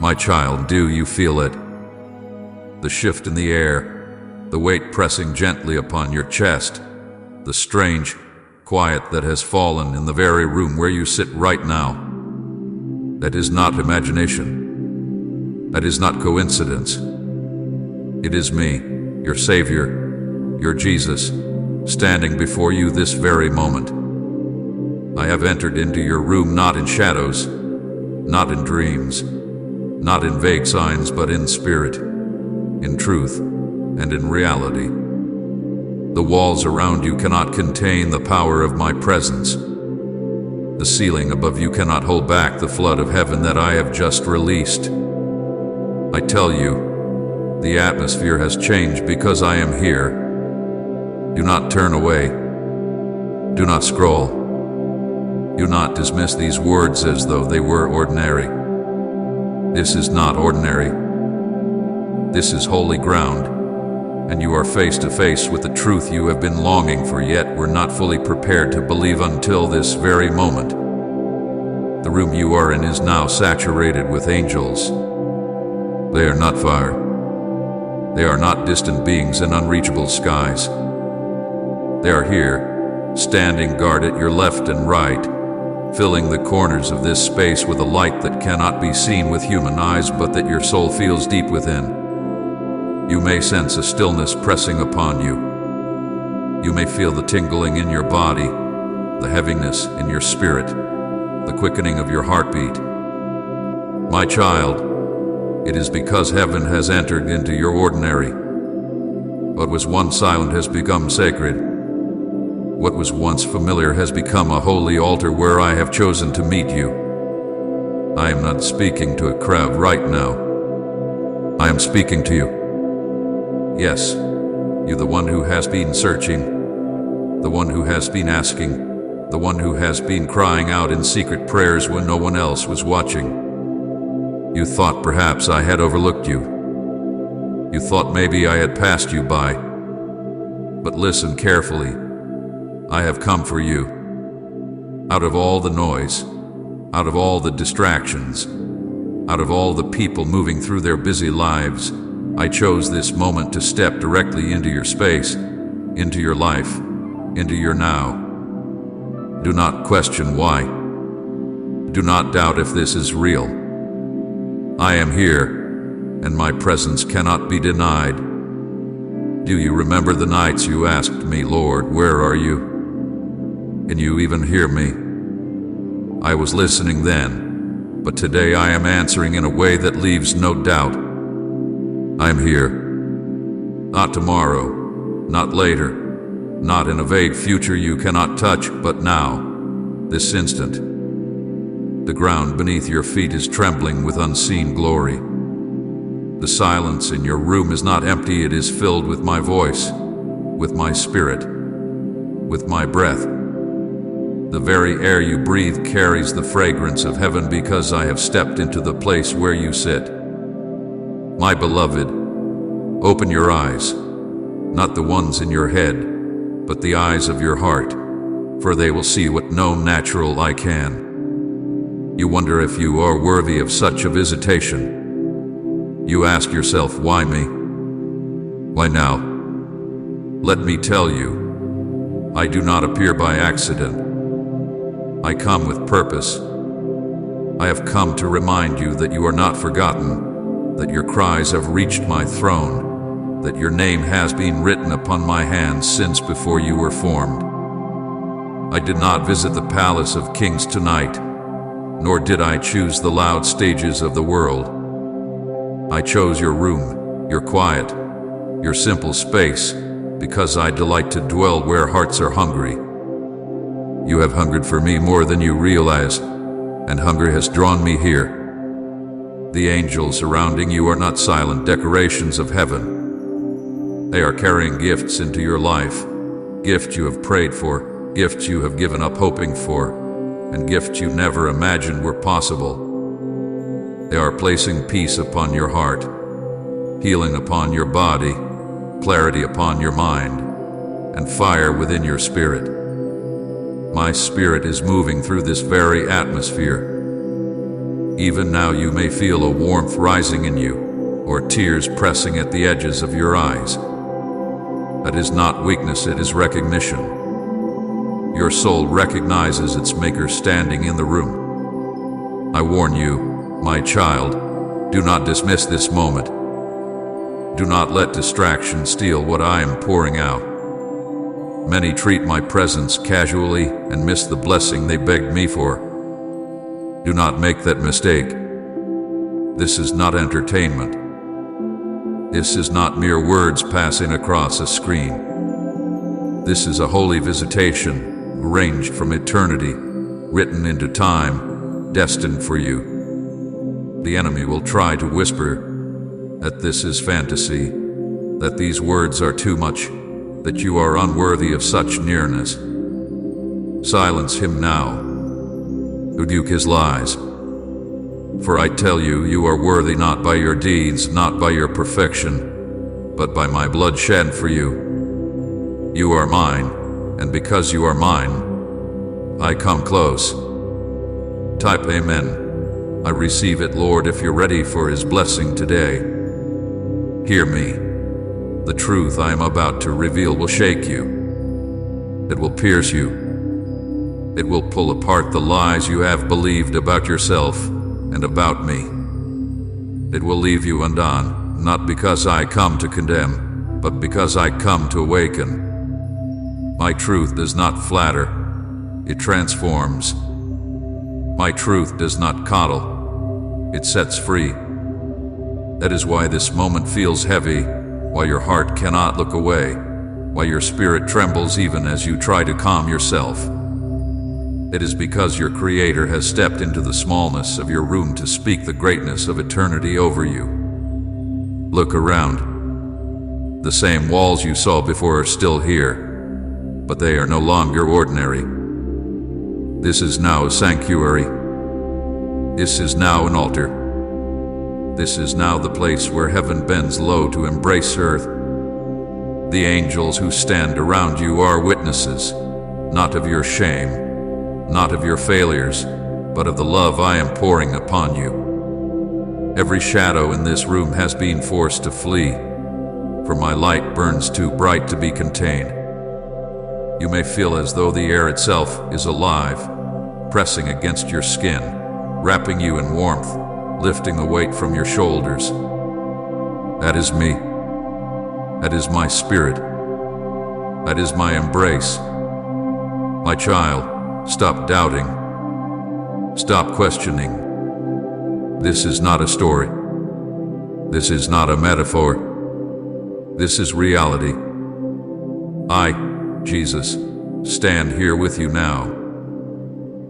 My child, do you feel it? The shift in the air, the weight pressing gently upon your chest, the strange quiet that has fallen in the very room where you sit right now. That is not imagination. That is not coincidence. It is me, your Savior, your Jesus, standing before you this very moment. I have entered into your room not in shadows, not in dreams, not in vague signs, but in spirit, in truth, and in reality. The walls around you cannot contain the power of my presence. The ceiling above you cannot hold back the flood of heaven that I have just released. I tell you, the atmosphere has changed because I am here. Do not turn away. Do not scroll. Do not dismiss these words as though they were ordinary. This is not ordinary. This is holy ground, and you are face to face with the truth you have been longing for, yet were not fully prepared to believe until this very moment. The room you are in is now saturated with angels. They are not fire. They are not distant beings in unreachable skies. They are here, standing guard at your left and right, filling the corners of this space with a light that cannot be seen with human eyes, but that your soul feels deep within. You may sense a stillness pressing upon you. You may feel the tingling in your body, the heaviness in your spirit, the quickening of your heartbeat. My child, it is because heaven has entered into your ordinary. What was once silent has become sacred. What was once familiar has become a holy altar where I have chosen to meet you. I am not speaking to a crowd right now. I am speaking to you. Yes, you, the one who has been searching, the one who has been asking, the one who has been crying out in secret prayers when no one else was watching. You thought perhaps I had overlooked you. You thought maybe I had passed you by. But listen carefully. I have come for you. Out of all the noise, out of all the distractions, out of all the people moving through their busy lives, I chose this moment to step directly into your space, into your life, into your now. Do not question why. Do not doubt if this is real. I am here, and my presence cannot be denied. Do you remember the nights you asked me, Lord, where are you? Can you even hear me? I was listening then, but today I am answering in a way that leaves no doubt. I am here. Not tomorrow, not later, not in a vague future you cannot touch, but now, this instant. The ground beneath your feet is trembling with unseen glory. The silence in your room is not empty, it is filled with my voice, with my spirit, with my breath. The very air you breathe carries the fragrance of heaven because I have stepped into the place where you sit. My beloved, open your eyes, not the ones in your head, but the eyes of your heart, for they will see what no natural eye can. You wonder if you are worthy of such a visitation. You ask yourself, why me? Why now? Let me tell you, I do not appear by accident. I come with purpose. I have come to remind you that you are not forgotten, that your cries have reached my throne, that your name has been written upon my hands since before you were formed. I did not visit the palace of kings tonight, nor did I choose the loud stages of the world. I chose your room, your quiet, your simple space, because I delight to dwell where hearts are hungry. You have hungered for me more than you realize, and hunger has drawn me here. The angels surrounding you are not silent decorations of heaven. They are carrying gifts into your life, gifts you have prayed for, gifts you have given up hoping for, and gifts you never imagined were possible. They are placing peace upon your heart, healing upon your body, clarity upon your mind, and fire within your spirit. My spirit is moving through this very atmosphere. Even now you may feel a warmth rising in you, or tears pressing at the edges of your eyes. That is not weakness, it is recognition. Your soul recognizes its maker standing in the room. I warn you, my child, do not dismiss this moment. Do not let distraction steal what I am pouring out. Many treat my presence casually and miss the blessing they begged me for. Do not make that mistake. This is not entertainment. This is not mere words passing across a screen. This is a holy visitation, arranged from eternity, written into time, destined for you. The enemy will try to whisper that this is fantasy, that these words are too much, that you are unworthy of such nearness. Silence him now. Rebuke his lies. For I tell you, you are worthy not by your deeds, not by your perfection, but by my blood shed for you. You are mine, and because you are mine, I come close. Type Amen. I receive it, Lord, if you're ready for His blessing today. Hear me. The truth I am about to reveal will shake you. It will pierce you. It will pull apart the lies you have believed about yourself and about me. It will leave you undone, not because I come to condemn, but because I come to awaken. My truth does not flatter, it transforms. My truth does not coddle, it sets free. That is why this moment feels heavy, why your heart cannot look away, why your spirit trembles even as you try to calm yourself. It is because your Creator has stepped into the smallness of your room to speak the greatness of eternity over you. Look around. The same walls you saw before are still here, but they are no longer ordinary. This is now a sanctuary. This is now an altar. This is now the place where heaven bends low to embrace earth. The angels who stand around you are witnesses, not of your shame, not of your failures, but of the love I am pouring upon you. Every shadow in this room has been forced to flee, for my light burns too bright to be contained. You may feel as though the air itself is alive, pressing against your skin, wrapping you in warmth, lifting the weight from your shoulders. That is me. That is my spirit. That is my embrace. My child, stop doubting. Stop questioning. This is not a story. This is not a metaphor. This is reality. I, Jesus, stand here with you now.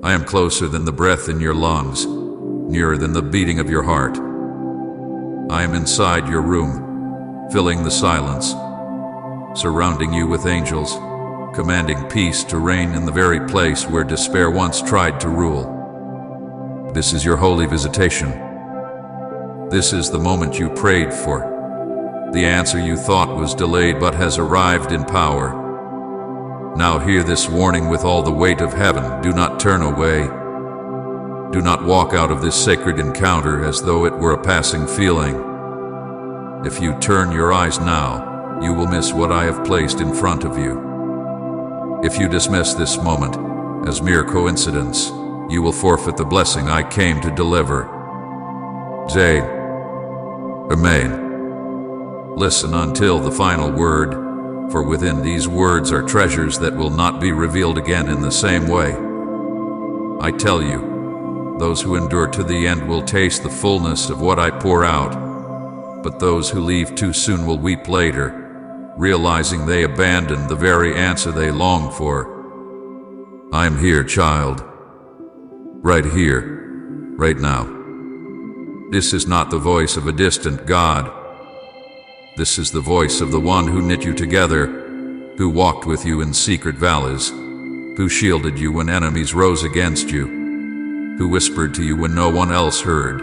I am closer than the breath in your lungs, nearer than the beating of your heart. I am inside your room, filling the silence, surrounding you with angels, commanding peace to reign in the very place where despair once tried to rule. This is your holy visitation. This is the moment you prayed for, the answer you thought was delayed but has arrived in power. Now hear this warning with all the weight of heaven. Do not turn away. Do not walk out of this sacred encounter as though it were a passing feeling. If you turn your eyes now, you will miss what I have placed in front of you. If you dismiss this moment as mere coincidence, you will forfeit the blessing I came to deliver. Say Amen. Listen until the final word, for within these words are treasures that will not be revealed again in the same way. I tell you, those who endure to the end will taste the fullness of what I pour out, but those who leave too soon will weep later, realizing they abandoned the very answer they longed for. I am here, child. Right here, right now. This is not the voice of a distant God. This is the voice of the one who knit you together, who walked with you in secret valleys, who shielded you when enemies rose against you, who whispered to you when no one else heard.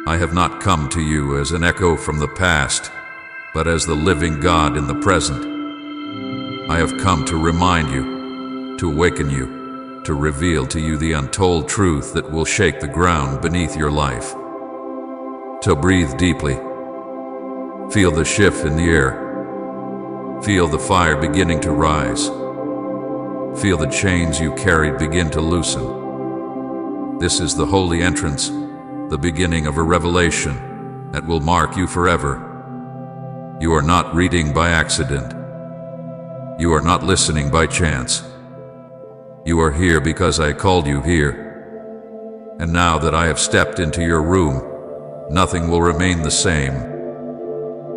I have not come to you as an echo from the past, but as the living God in the present. I have come to remind you, to awaken you, to reveal to you the untold truth that will shake the ground beneath your life. So breathe deeply. Feel the shift in the air. Feel the fire beginning to rise. Feel the chains you carried begin to loosen. This is the holy entrance, the beginning of a revelation that will mark you forever. You are not reading by accident. You are not listening by chance. You are here because I called you here. And now that I have stepped into your room, nothing will remain the same.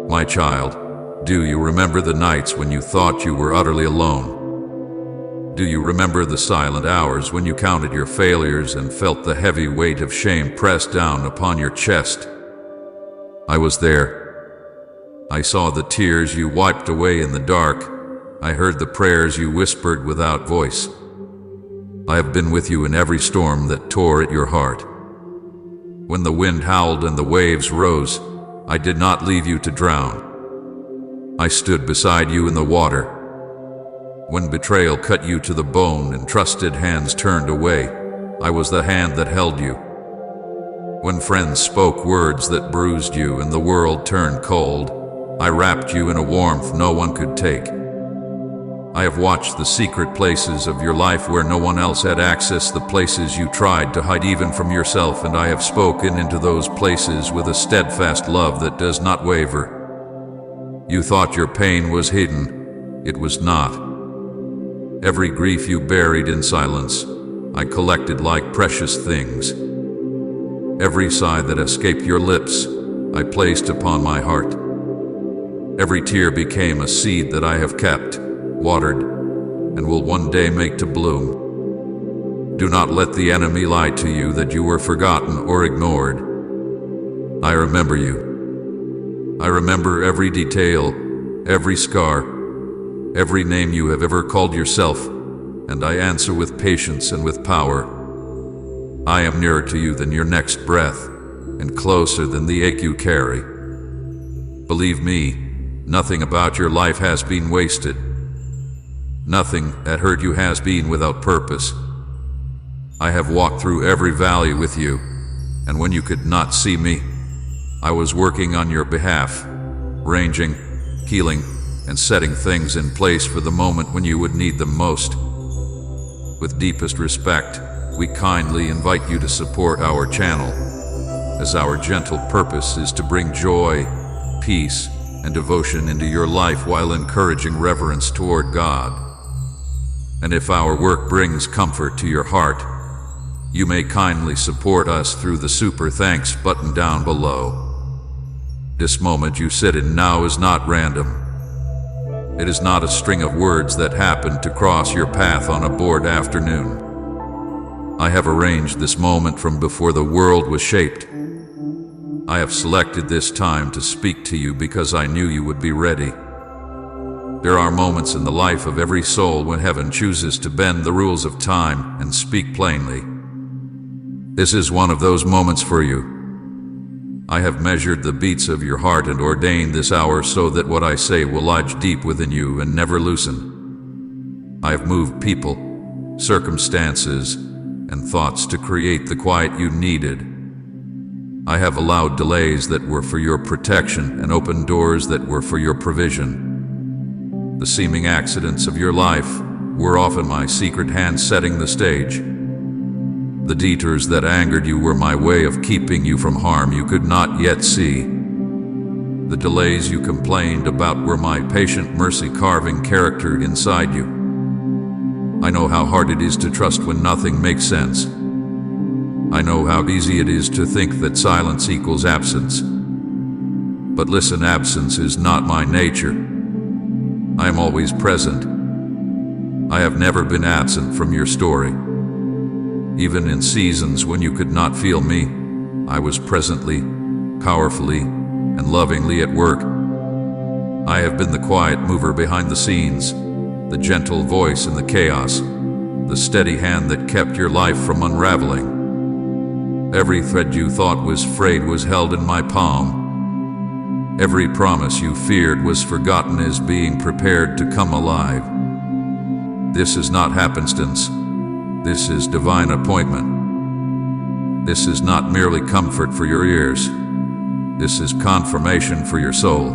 My child, do you remember the nights when you thought you were utterly alone? Do you remember the silent hours when you counted your failures and felt the heavy weight of shame pressed down upon your chest? I was there. I saw the tears you wiped away in the dark. I heard the prayers you whispered without voice. I have been with you in every storm that tore at your heart. When the wind howled and the waves rose, I did not leave you to drown. I stood beside you in the water. When betrayal cut you to the bone and trusted hands turned away, I was the hand that held you. When friends spoke words that bruised you and the world turned cold, I wrapped you in a warmth no one could take. I have watched the secret places of your life where no one else had access, the places you tried to hide even from yourself, and I have spoken into those places with a steadfast love that does not waver. You thought your pain was hidden. It was not. Every grief you buried in silence, I collected like precious things. Every sigh that escaped your lips, I placed upon my heart. Every tear became a seed that I have kept, watered, and will one day make to bloom. Do not let the enemy lie to you that you were forgotten or ignored. I remember you. I remember every detail, every scar, every name you have ever called yourself, and I answer with patience and with power. I am nearer to you than your next breath, and closer than the ache you carry. Believe me, nothing about your life has been wasted. Nothing that hurt you has been without purpose. I have walked through every valley with you, and when you could not see me, I was working on your behalf, arranging, healing, and setting things in place for the moment when you would need them most. With deepest respect, we kindly invite you to support our channel, as our gentle purpose is to bring joy, peace, and devotion into your life while encouraging reverence toward God. And if our work brings comfort to your heart, you may kindly support us through the Super Thanks button down below. This moment you sit in now is not random. It is not a string of words that happened to cross your path on a bored afternoon. I have arranged this moment from before the world was shaped. I have selected this time to speak to you because I knew you would be ready. There are moments in the life of every soul when heaven chooses to bend the rules of time and speak plainly. This is one of those moments for you. I have measured the beats of your heart and ordained this hour so that what I say will lodge deep within you and never loosen. I have moved people, circumstances, and thoughts to create the quiet you needed. I have allowed delays that were for your protection and opened doors that were for your provision. The seeming accidents of your life were often my secret hand setting the stage. The detours that angered you were my way of keeping you from harm you could not yet see. The delays you complained about were my patient mercy carving character inside you. I know how hard it is to trust when nothing makes sense. I know how easy it is to think that silence equals absence. But listen, absence is not my nature. I am always present. I have never been absent from your story. Even in seasons when you could not feel me, I was presently, powerfully, and lovingly at work. I have been the quiet mover behind the scenes, the gentle voice in the chaos, the steady hand that kept your life from unraveling. Every thread you thought was frayed was held in my palm. Every promise you feared was forgotten as being prepared to come alive. This is not happenstance. This is divine appointment. This is not merely comfort for your ears. This is confirmation for your soul.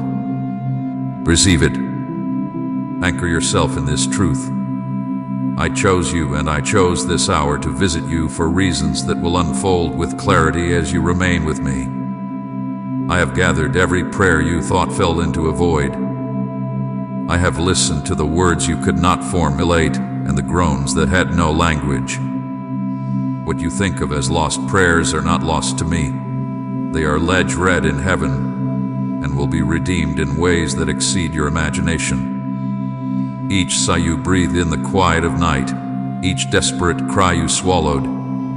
Receive it. Anchor yourself in this truth. I chose you, and I chose this hour to visit you for reasons that will unfold with clarity as you remain with me. I have gathered every prayer you thought fell into a void. I have listened to the words you could not formulate and the groans that had no language. What you think of as lost prayers are not lost to me. They are ledge read in heaven and will be redeemed in ways that exceed your imagination. Each sigh you breathed in the quiet of night, each desperate cry you swallowed,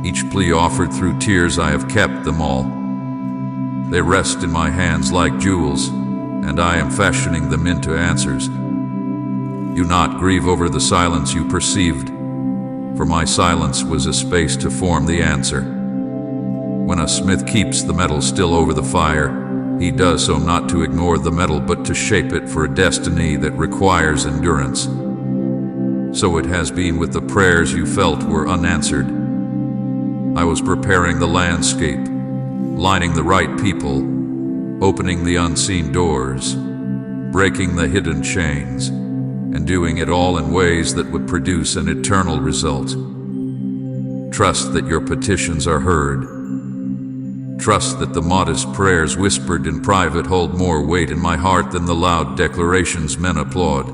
each plea offered through tears, I have kept them all. They rest in my hands like jewels, and I am fashioning them into answers. Do not grieve over the silence you perceived, for my silence was a space to form the answer. When a smith keeps the metal still over the fire, he does so not to ignore the metal but to shape it for a destiny that requires endurance. So it has been with the prayers you felt were unanswered. I was preparing the landscape, lining the right people, opening the unseen doors, breaking the hidden chains, and doing it all in ways that would produce an eternal result. Trust that your petitions are heard. Trust that the modest prayers whispered in private hold more weight in my heart than the loud declarations men applaud.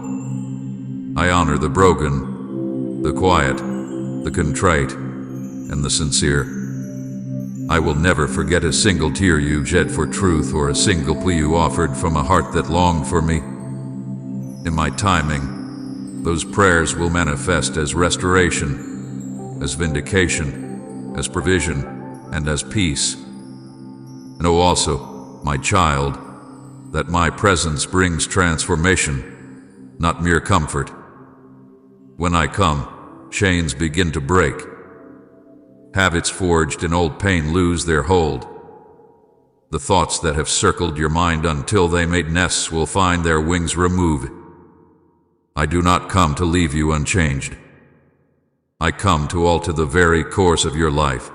I honor the broken, the quiet, the contrite, and the sincere. I will never forget a single tear you shed for truth or a single plea you offered from a heart that longed for me. In my timing, those prayers will manifest as restoration, as vindication, as provision, and as peace. Know also, my child, that my presence brings transformation, not mere comfort. When I come, chains begin to break. Habits forged in old pain lose their hold. The thoughts that have circled your mind until they made nests will find their wings removed. I do not come to leave you unchanged. I come to alter the very course of your life.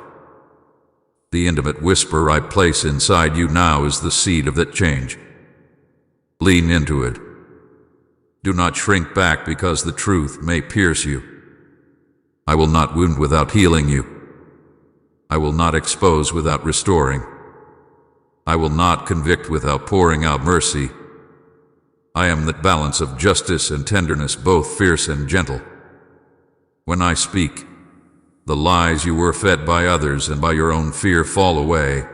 The intimate whisper I place inside you now is the seed of that change. Lean into it. Do not shrink back because the truth may pierce you. I will not wound without healing you. I will not expose without restoring. I will not convict without pouring out mercy. I am that balance of justice and tenderness, both fierce and gentle. When I speak, the lies you were fed by others and by your own fear fall away.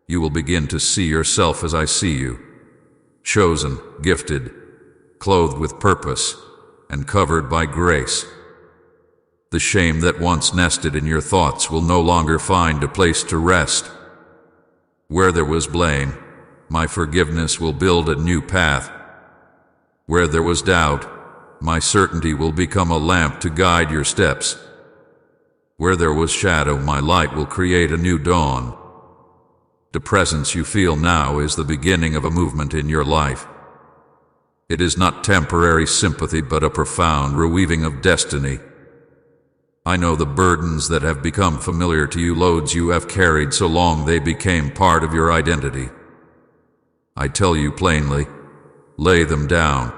You will begin to see yourself as I see you, chosen, gifted, clothed with purpose, and covered by grace. The shame that once nested in your thoughts will no longer find a place to rest. Where there was blame, my forgiveness will build a new path. Where there was doubt, my certainty will become a lamp to guide your steps. Where there was shadow, my light will create a new dawn. The presence you feel now is the beginning of a movement in your life. It is not temporary sympathy, but a profound reweaving of destiny. I know the burdens that have become familiar to you, loads you have carried so long they became part of your identity. I tell you plainly, lay them down.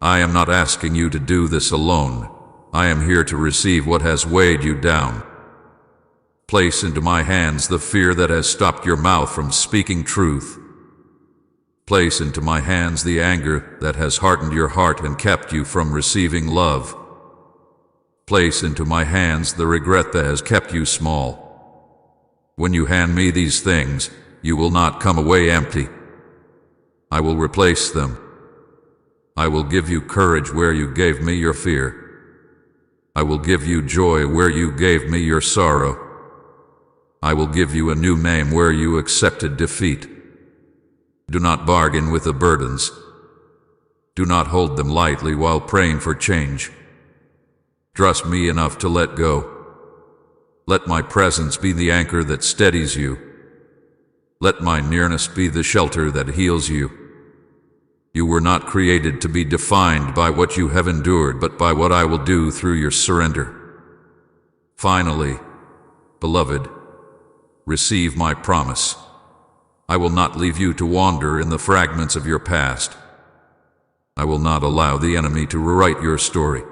I am not asking you to do this alone. I am here to receive what has weighed you down. Place into my hands the fear that has stopped your mouth from speaking truth. Place into my hands the anger that has hardened your heart and kept you from receiving love. Place into my hands the regret that has kept you small. When you hand me these things, you will not come away empty. I will replace them. I will give you courage where you gave me your fear. I will give you joy where you gave me your sorrow. I will give you a new name where you accepted defeat. Do not bargain with the burdens. Do not hold them lightly while praying for change. Trust me enough to let go. Let my presence be the anchor that steadies you. Let my nearness be the shelter that heals you. You were not created to be defined by what you have endured, but by what I will do through your surrender. Finally, beloved, receive my promise. I will not leave you to wander in the fragments of your past. I will not allow the enemy to rewrite your story.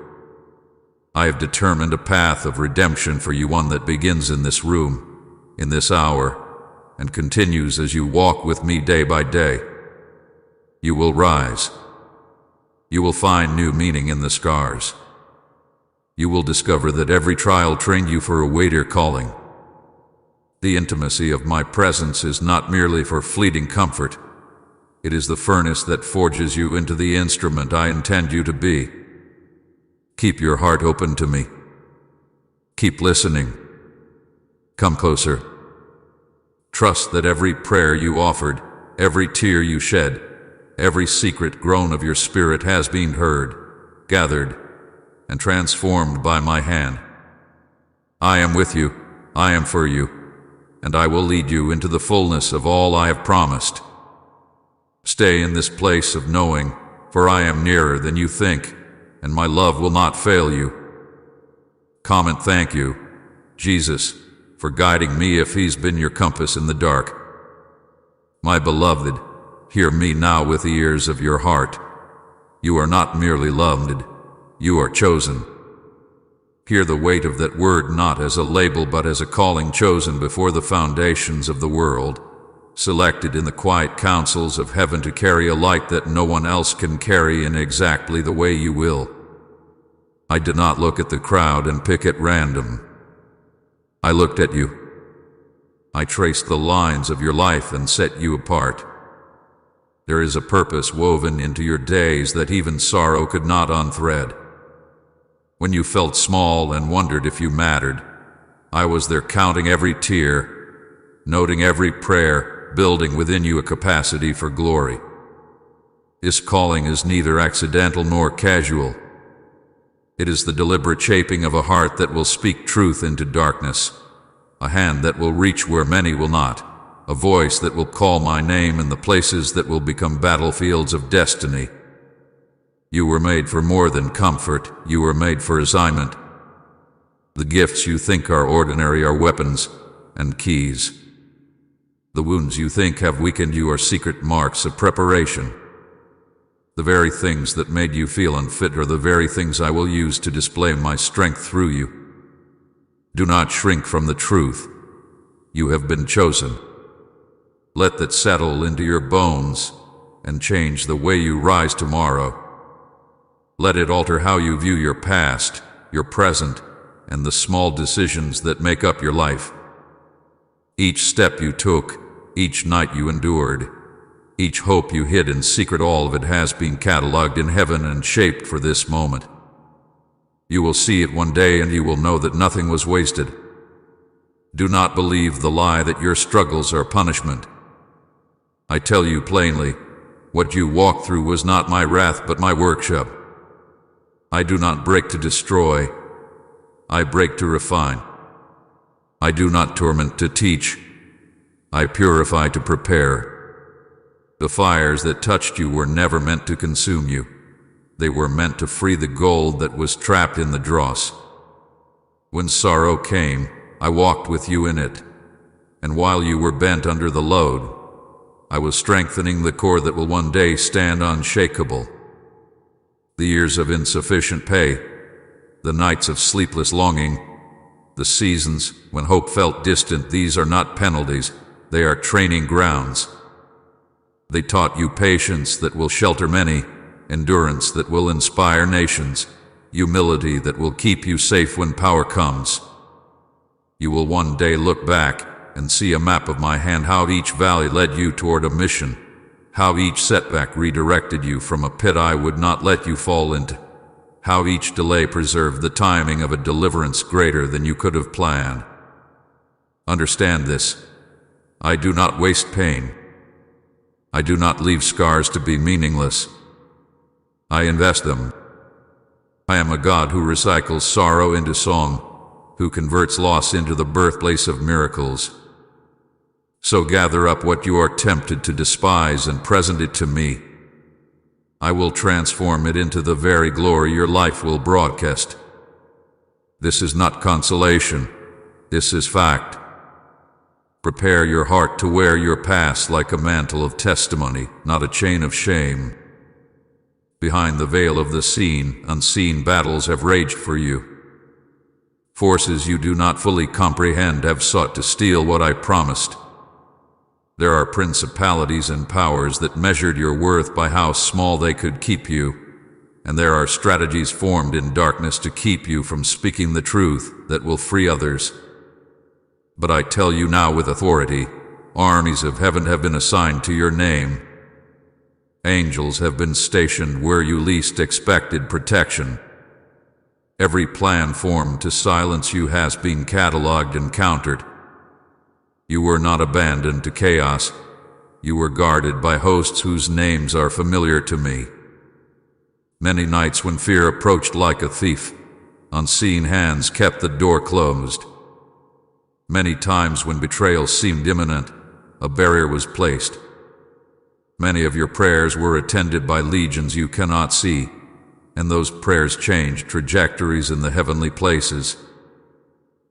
I have determined a path of redemption for you, one that begins in this room, in this hour, and continues as you walk with me day by day. You will rise. You will find new meaning in the scars. You will discover that every trial trained you for a weightier calling. The intimacy of my presence is not merely for fleeting comfort. It is the furnace that forges you into the instrument I intend you to be. Keep your heart open to me. Keep listening. Come closer. Trust that every prayer you offered, every tear you shed, every secret groan of your spirit has been heard, gathered, and transformed by my hand. I am with you, I am for you, and I will lead you into the fullness of all I have promised. Stay in this place of knowing, for I am nearer than you think, and my love will not fail you. Comment thank you, Jesus, for guiding me if he's been your compass in the dark. My beloved, hear me now with the ears of your heart. You are not merely loved, you are chosen. Hear the weight of that word not as a label but as a calling, chosen before the foundations of the world, selected in the quiet councils of heaven to carry a light that no one else can carry in exactly the way you will. I did not look at the crowd and pick at random. I looked at you. I traced the lines of your life and set you apart. There is a purpose woven into your days that even sorrow could not unthread. When you felt small and wondered if you mattered, I was there counting every tear, noting every prayer, building within you a capacity for glory. This calling is neither accidental nor casual. It is the deliberate shaping of a heart that will speak truth into darkness, a hand that will reach where many will not, a voice that will call my name in the places that will become battlefields of destiny. You were made for more than comfort, you were made for assignment. The gifts you think are ordinary are weapons and keys. The wounds you think have weakened you are secret marks of preparation. The very things that made you feel unfit are the very things I will use to display my strength through you. Do not shrink from the truth. You have been chosen. Let that settle into your bones and change the way you rise tomorrow. Let it alter how you view your past, your present, and the small decisions that make up your life. Each step you took, each night you endured, each hope you hid in secret, all of it has been cataloged in heaven and shaped for this moment. You will see it one day and you will know that nothing was wasted. Do not believe the lie that your struggles are punishment. I tell you plainly, what you walked through was not my wrath but my workshop. I do not break to destroy, I break to refine. I do not torment to teach, I purify to prepare. The fires that touched you were never meant to consume you. They were meant to free the gold that was trapped in the dross. When sorrow came, I walked with you in it, and while you were bent under the load, I was strengthening the core that will one day stand unshakable. The years of insufficient pay, the nights of sleepless longing, the seasons when hope felt distant, these are not penalties, they are training grounds. They taught you patience that will shelter many, endurance that will inspire nations, humility that will keep you safe when power comes. You will one day look back and see a map of my hand, how each valley led you toward a mission, how each setback redirected you from a pit I would not let you fall into, how each delay preserved the timing of a deliverance greater than you could have planned. Understand this. I do not waste pain. I do not leave scars to be meaningless. I invest them. I am a God who recycles sorrow into song, who converts loss into the birthplace of miracles. So gather up what you are tempted to despise and present it to me. I will transform it into the very glory your life will broadcast. This is not consolation. This is fact. Prepare your heart to wear your past like a mantle of testimony, not a chain of shame. Behind the veil of the seen, unseen battles have raged for you. Forces you do not fully comprehend have sought to steal what I promised. There are principalities and powers that measured your worth by how small they could keep you, and there are strategies formed in darkness to keep you from speaking the truth that will free others. But I tell you now with authority, armies of heaven have been assigned to your name. Angels have been stationed where you least expected protection. Every plan formed to silence you has been catalogued and countered. You were not abandoned to chaos. You were guarded by hosts whose names are familiar to me. Many nights when fear approached like a thief, unseen hands kept the door closed. Many times when betrayal seemed imminent, a barrier was placed. Many of your prayers were attended by legions you cannot see, and those prayers changed trajectories in the heavenly places.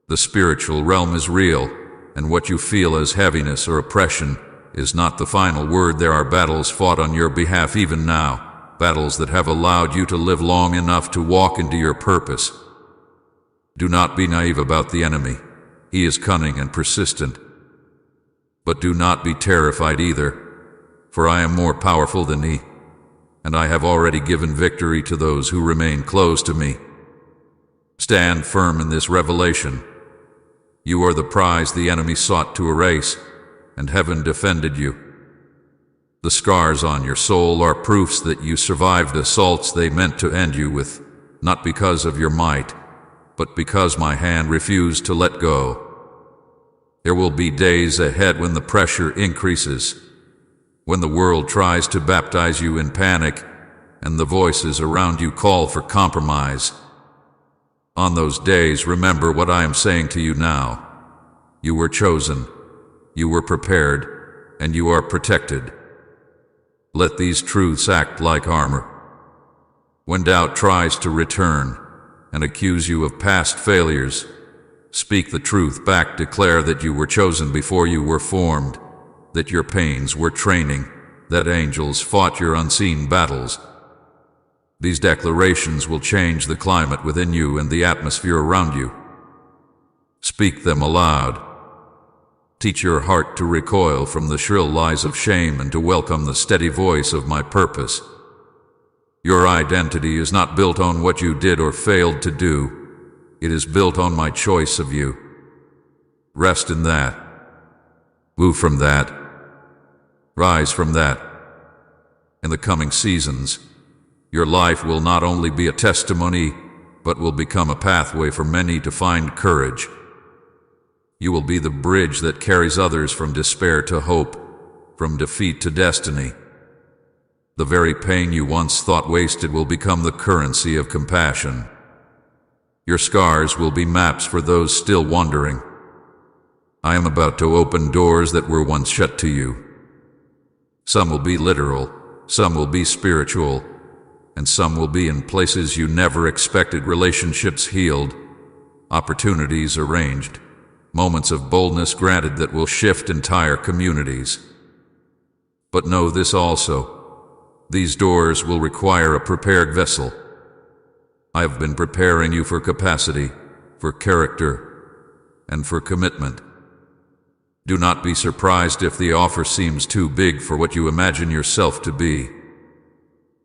The spiritual realm is real, and what you feel as heaviness or oppression is not the final word. There are battles fought on your behalf even now, battles that have allowed you to live long enough to walk into your purpose. Do not be naive about the enemy. He is cunning and persistent. But do not be terrified either, for I am more powerful than he, and I have already given victory to those who remain close to me. Stand firm in this revelation. You are the prize the enemy sought to erase, and heaven defended you. The scars on your soul are proofs that you survived assaults they meant to end you with, not because of your might, but because my hand refused to let go. There will be days ahead when the pressure increases, when the world tries to baptize you in panic, and the voices around you call for compromise. On those days, remember what I am saying to you now. You were chosen, you were prepared, and you are protected. Let these truths act like armor. When doubt tries to return and accuse you of past failures, speak the truth back. Declare that you were chosen before you were formed, that your pains were training, that angels fought your unseen battles. These declarations will change the climate within you and the atmosphere around you. Speak them aloud. Teach your heart to recoil from the shrill lies of shame and to welcome the steady voice of my purpose. Your identity is not built on what you did or failed to do. It is built on my choice of you. Rest in that. Move from that. Rise from that. In the coming seasons, your life will not only be a testimony, but will become a pathway for many to find courage. You will be the bridge that carries others from despair to hope, from defeat to destiny. The very pain you once thought wasted will become the currency of compassion. Your scars will be maps for those still wandering. I am about to open doors that were once shut to you. Some will be literal, some will be spiritual, and some will be in places you never expected. Relationships healed, opportunities arranged, moments of boldness granted that will shift entire communities. But know this also. These doors will require a prepared vessel. I have been preparing you for capacity, for character, and for commitment. Do not be surprised if the offer seems too big for what you imagine yourself to be.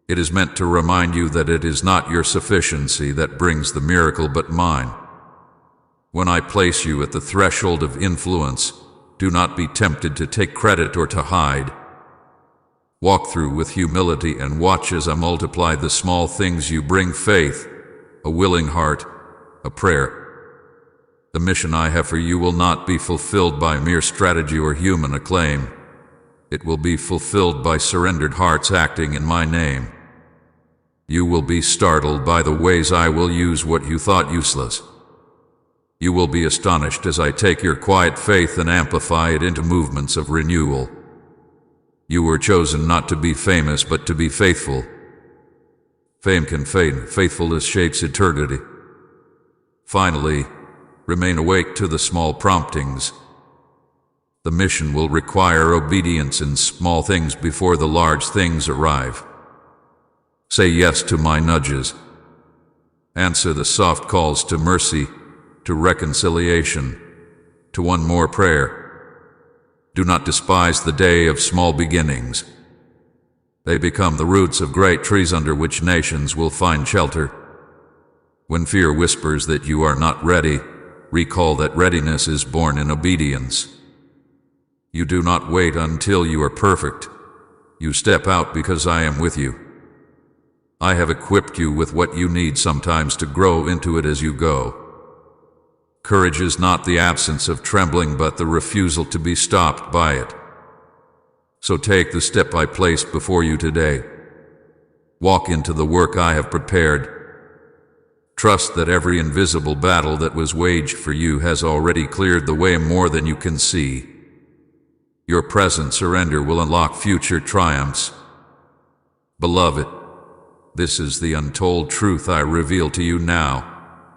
It is meant to remind you that it is not your sufficiency that brings the miracle but mine. When I place you at the threshold of influence, do not be tempted to take credit or to hide. Walk through with humility and watch as I multiply the small things you bring: faith, a willing heart, a prayer. The mission I have for you will not be fulfilled by mere strategy or human acclaim. It will be fulfilled by surrendered hearts acting in my name. You will be startled by the ways I will use what you thought useless. You will be astonished as I take your quiet faith and amplify it into movements of renewal. You were chosen not to be famous, but to be faithful. Fame can fade. Faithfulness shapes eternity. Finally, remain awake to the small promptings. The mission will require obedience in small things before the large things arrive. Say yes to my nudges. Answer the soft calls to mercy, to reconciliation, to one more prayer. Do not despise the day of small beginnings. They become the roots of great trees under which nations will find shelter. When fear whispers that you are not ready, recall that readiness is born in obedience. You do not wait until you are perfect. You step out because I am with you. I have equipped you with what you need sometimes to grow into it as you go. Courage is not the absence of trembling, but the refusal to be stopped by it. So take the step I placed before you today. Walk into the work I have prepared. Trust that every invisible battle that was waged for you has already cleared the way more than you can see. Your present surrender will unlock future triumphs. Beloved, this is the untold truth I reveal to you now.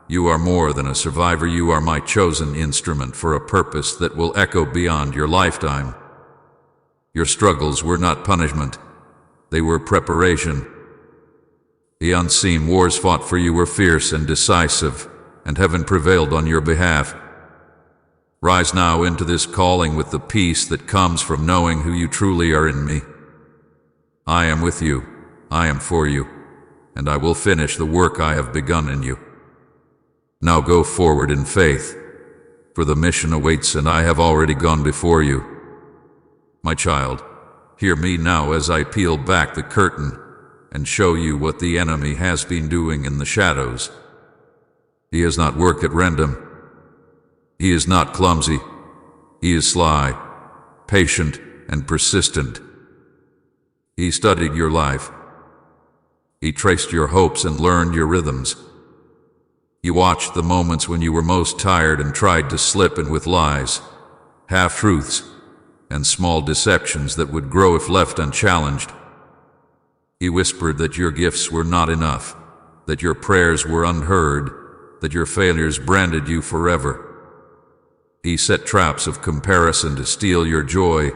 You are more than a survivor. You are my chosen instrument for a purpose that will echo beyond your lifetime. Your struggles were not punishment. They were preparation. The unseen wars fought for you were fierce and decisive, and heaven prevailed on your behalf. Rise now into this calling with the peace that comes from knowing who you truly are in me. I am with you, I am for you, and I will finish the work I have begun in you. Now go forward in faith, for the mission awaits and I have already gone before you. My child, hear me now as I peel back the curtain and show you what the enemy has been doing in the shadows. He has not worked at random. He is not clumsy. He is sly, patient, and persistent. He studied your life. He traced your hopes and learned your rhythms. He watched the moments when you were most tired and tried to slip in with lies, half-truths, and small deceptions that would grow if left unchallenged. He whispered that your gifts were not enough, that your prayers were unheard, that your failures branded you forever. He set traps of comparison to steal your joy,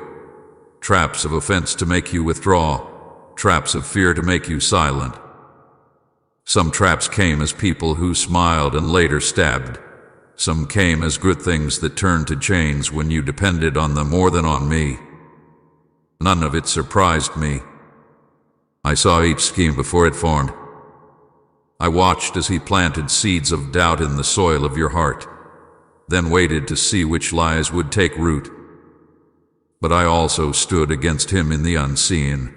traps of offense to make you withdraw, traps of fear to make you silent. Some traps came as people who smiled and later stabbed. Some came as good things that turned to chains when you depended on them more than on me. None of it surprised me. I saw each scheme before it formed. I watched as he planted seeds of doubt in the soil of your heart, then waited to see which lies would take root. But I also stood against him in the unseen,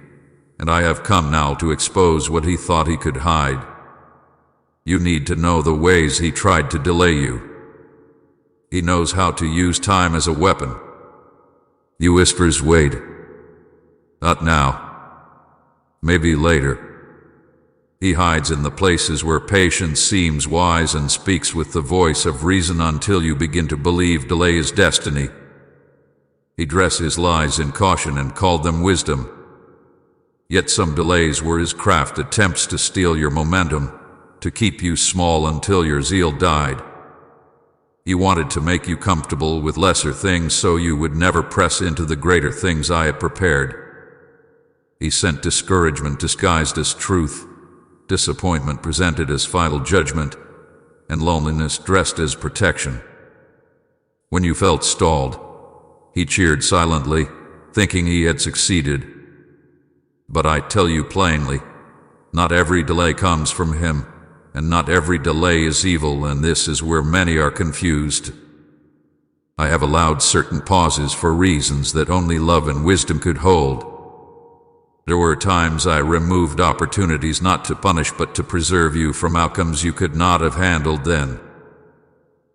and I have come now to expose what he thought he could hide. You need to know the ways he tried to delay you. He knows how to use time as a weapon. He whispers, wait. Not now. Maybe later. He hides in the places where patience seems wise and speaks with the voice of reason until you begin to believe delay is destiny. He dressed his lies in caution and called them wisdom. Yet some delays were his craft, attempts to steal your momentum, to keep you small until your zeal died. He wanted to make you comfortable with lesser things so you would never press into the greater things I had prepared. He sent discouragement disguised as truth, disappointment presented as final judgment, and loneliness dressed as protection. When you felt stalled, he cheered silently, thinking he had succeeded. But I tell you plainly, not every delay comes from him, and not every delay is evil, and this is where many are confused. I have allowed certain pauses for reasons that only love and wisdom could hold. There were times I removed opportunities not to punish but to preserve you from outcomes you could not have handled then.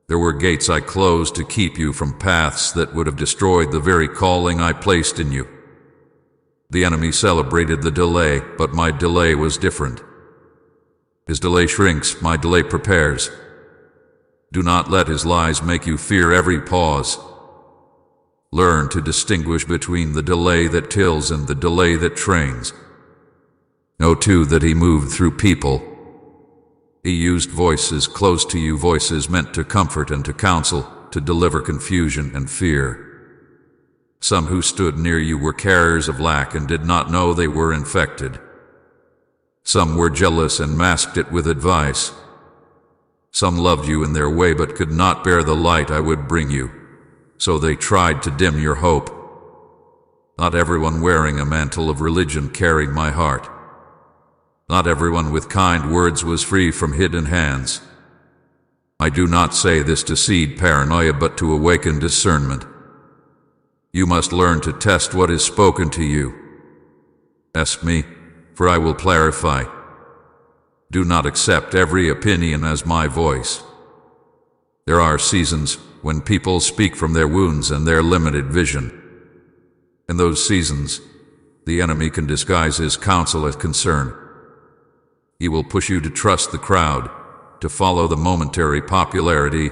There were gates I closed to keep you from paths that would have destroyed the very calling I placed in you. The enemy celebrated the delay, but my delay was different. His delay shrinks, my delay prepares. Do not let his lies make you fear every pause. Learn to distinguish between the delay that tills and the delay that trains. Know too that he moved through people. He used voices close to you, voices meant to comfort and to counsel, to deliver confusion and fear. Some who stood near you were carriers of lack and did not know they were infected. Some were jealous and masked it with advice. Some loved you in their way but could not bear the light I would bring you, so they tried to dim your hope. Not everyone wearing a mantle of religion carried my heart. Not everyone with kind words was free from hidden hands. I do not say this to seed paranoia but to awaken discernment. You must learn to test what is spoken to you. Ask me, for I will clarify. Do not accept every opinion as my voice. There are seasons when people speak from their wounds and their limited vision. In those seasons, the enemy can disguise his counsel as concern. He will push you to trust the crowd, to follow the momentary popularity,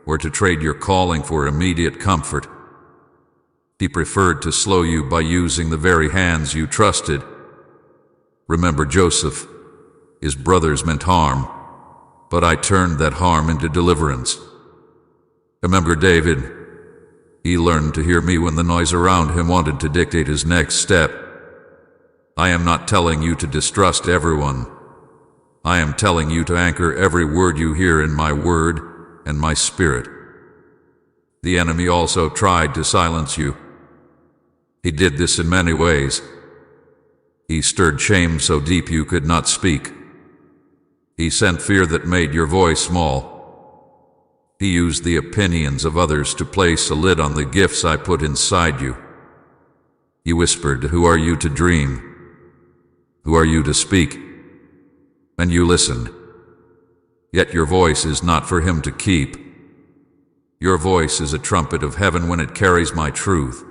or to trade your calling for immediate comfort. He preferred to slow you by using the very hands you trusted. Remember Joseph. His brothers meant harm, but I turned that harm into deliverance. Remember David. He learned to hear me when the noise around him wanted to dictate his next step. I am not telling you to distrust everyone. I am telling you to anchor every word you hear in my word and my spirit. The enemy also tried to silence you. He did this in many ways. He stirred shame so deep you could not speak. He sent fear that made your voice small. He used the opinions of others to place a lid on the gifts I put inside you. He whispered, "Who are you to dream? Who are you to speak?" And you listened. Yet your voice is not for him to keep. Your voice is a trumpet of heaven when it carries my truth.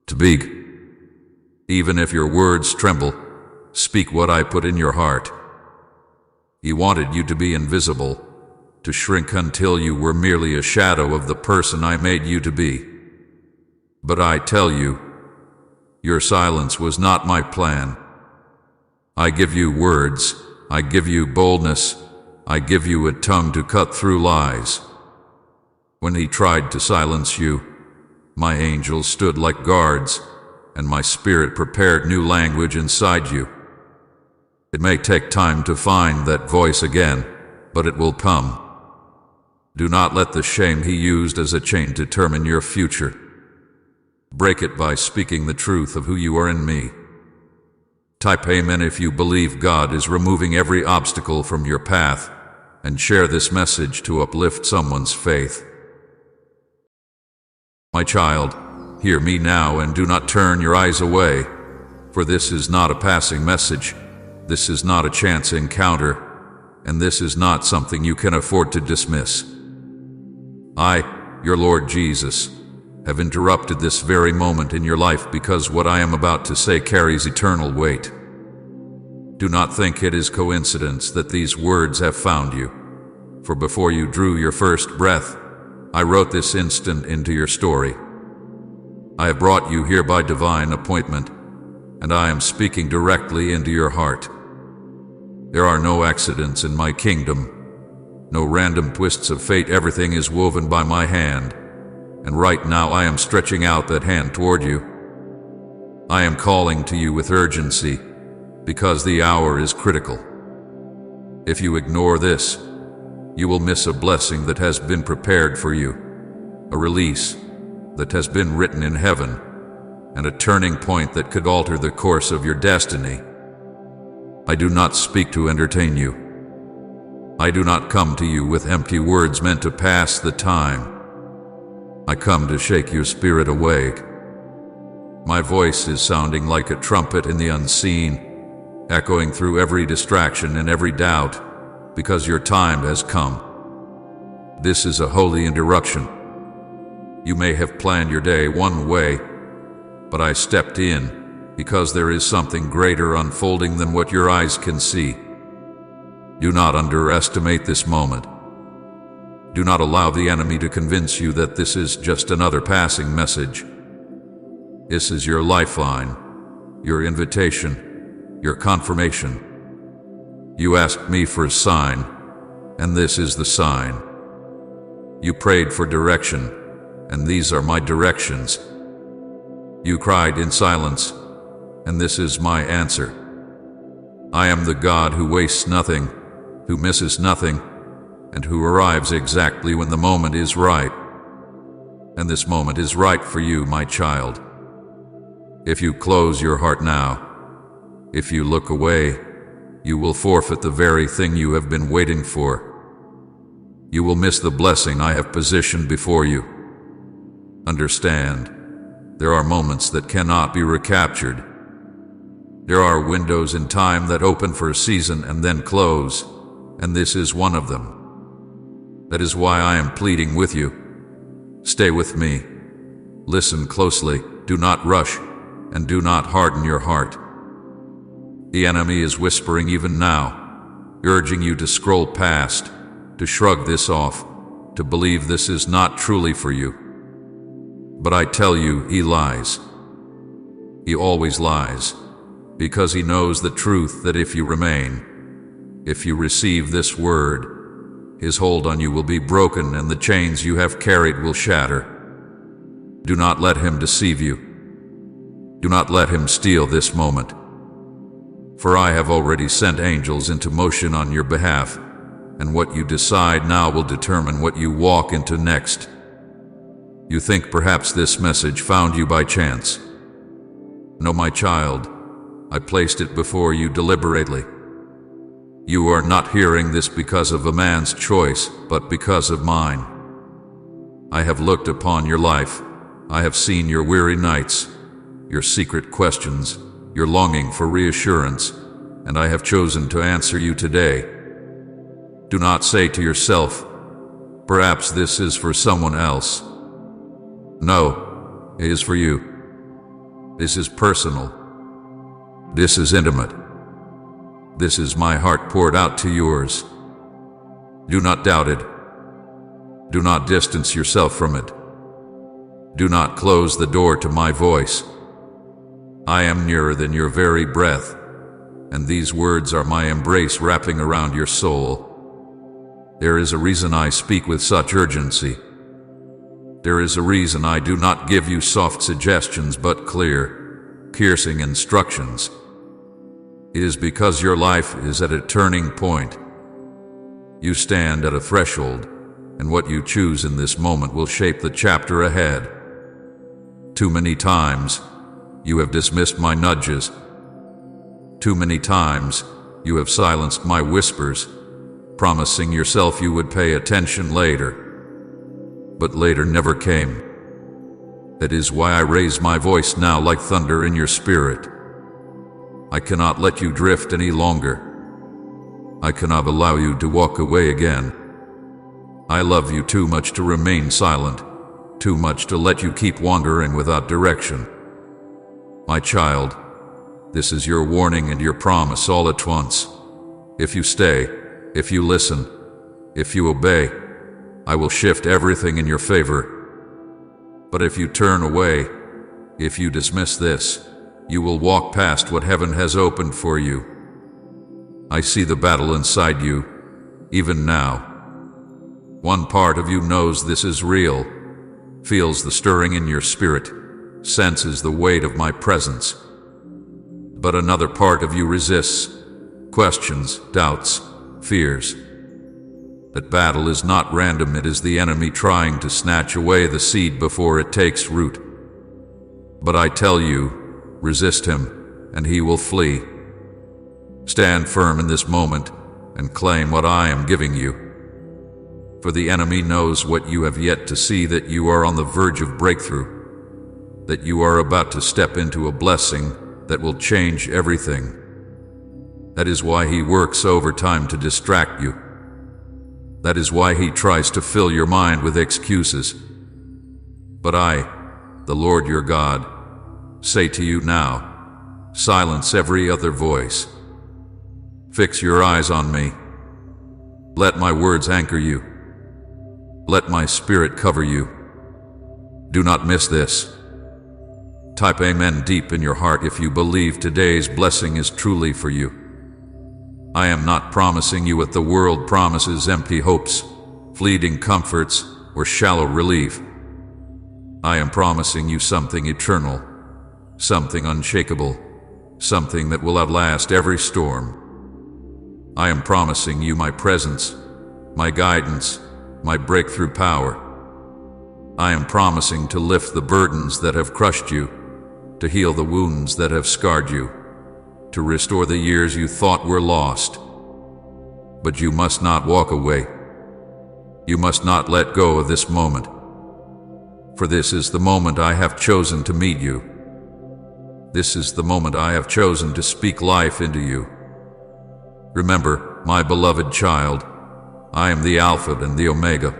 To speak. Even if your words tremble, speak what I put in your heart. He wanted you to be invisible, to shrink until you were merely a shadow of the person I made you to be. But I tell you, your silence was not my plan. I give you words, I give you boldness, I give you a tongue to cut through lies. When he tried to silence you, my angels stood like guards, and my spirit prepared new language inside you. It may take time to find that voice again, but it will come. Do not let the shame he used as a chain determine your future. Break it by speaking the truth of who you are in me. Type Amen if you believe God is removing every obstacle from your path, and share this message to uplift someone's faith. My child, hear me now and do not turn your eyes away, for this is not a passing message, this is not a chance encounter, and this is not something you can afford to dismiss. I, your Lord Jesus, have interrupted this very moment in your life because what I am about to say carries eternal weight. Do not think it is coincidence that these words have found you, for before you drew your first breath, I wrote this instant into your story. I have brought you here by divine appointment, and I am speaking directly into your heart. There are no accidents in my kingdom, no random twists of fate. Everything is woven by my hand, and right now I am stretching out that hand toward you. I am calling to you with urgency, because the hour is critical. If you ignore this, you will miss a blessing that has been prepared for you, a release that has been written in heaven, and a turning point that could alter the course of your destiny. I do not speak to entertain you. I do not come to you with empty words meant to pass the time. I come to shake your spirit awake. My voice is sounding like a trumpet in the unseen, echoing through every distraction and every doubt, because your time has come. This is a holy interruption. You may have planned your day one way, but I stepped in because there is something greater unfolding than what your eyes can see. Do not underestimate this moment. Do not allow the enemy to convince you that this is just another passing message. This is your lifeline, your invitation, your confirmation. You asked me for a sign, and this is the sign. You prayed for direction, and these are my directions. You cried in silence, and this is my answer. I am the God who wastes nothing, who misses nothing, and who arrives exactly when the moment is right. And this moment is right for you, my child. If you close your heart now, if you look away, you will forfeit the very thing you have been waiting for. You will miss the blessing I have positioned before you. Understand, there are moments that cannot be recaptured. There are windows in time that open for a season and then close, and this is one of them. That is why I am pleading with you. Stay with me. Listen closely, do not rush, and do not harden your heart. The enemy is whispering even now, urging you to scroll past, to shrug this off, to believe this is not truly for you. But I tell you, he lies. He always lies, because he knows the truth that if you remain, if you receive this word, his hold on you will be broken and the chains you have carried will shatter. Do not let him deceive you. Do not let him steal this moment. For I have already sent angels into motion on your behalf, and what you decide now will determine what you walk into next. You think perhaps this message found you by chance. No, my child, I placed it before you deliberately. You are not hearing this because of a man's choice, but because of mine. I have looked upon your life. I have seen your weary nights, your secret questions, your longing for reassurance, and I have chosen to answer you today. Do not say to yourself, perhaps this is for someone else. No, it is for you. This is personal. This is intimate. This is my heart poured out to yours. Do not doubt it. Do not distance yourself from it. Do not close the door to my voice. I am nearer than your very breath, and these words are my embrace wrapping around your soul. There is a reason I speak with such urgency. There is a reason I do not give you soft suggestions but clear, piercing instructions. It is because your life is at a turning point. You stand at a threshold, and what you choose in this moment will shape the chapter ahead. Too many times, you have dismissed my nudges. Too many times, you have silenced my whispers, promising yourself you would pay attention later. But later never came. That is why I raise my voice now like thunder in your spirit. I cannot let you drift any longer. I cannot allow you to walk away again. I love you too much to remain silent, too much to let you keep wandering without direction. My child, this is your warning and your promise all at once. If you stay, if you listen, if you obey, I will shift everything in your favor. But if you turn away, if you dismiss this, you will walk past what heaven has opened for you. I see the battle inside you, even now. One part of you knows this is real, feels the stirring in your spirit, senses the weight of my presence. But another part of you resists, questions, doubts, fears. That battle is not random, it is the enemy trying to snatch away the seed before it takes root. But I tell you, resist him, and he will flee. Stand firm in this moment, and claim what I am giving you. For the enemy knows what you have yet to see, that you are on the verge of breakthrough, that you are about to step into a blessing that will change everything. That is why he works overtime to distract you. That is why he tries to fill your mind with excuses. But I, the Lord your God, say to you now, silence every other voice. Fix your eyes on me. Let my words anchor you. Let my spirit cover you. Do not miss this. Type Amen deep in your heart if you believe today's blessing is truly for you. I am not promising you what the world promises: empty hopes, fleeting comforts, or shallow relief. I am promising you something eternal, something unshakable, something that will outlast every storm. I am promising you my presence, my guidance, my breakthrough power. I am promising to lift the burdens that have crushed you, to heal the wounds that have scarred you, to restore the years you thought were lost. But you must not walk away. You must not let go of this moment. For this is the moment I have chosen to meet you. This is the moment I have chosen to speak life into you. Remember, my beloved child, I am the Alpha and the Omega.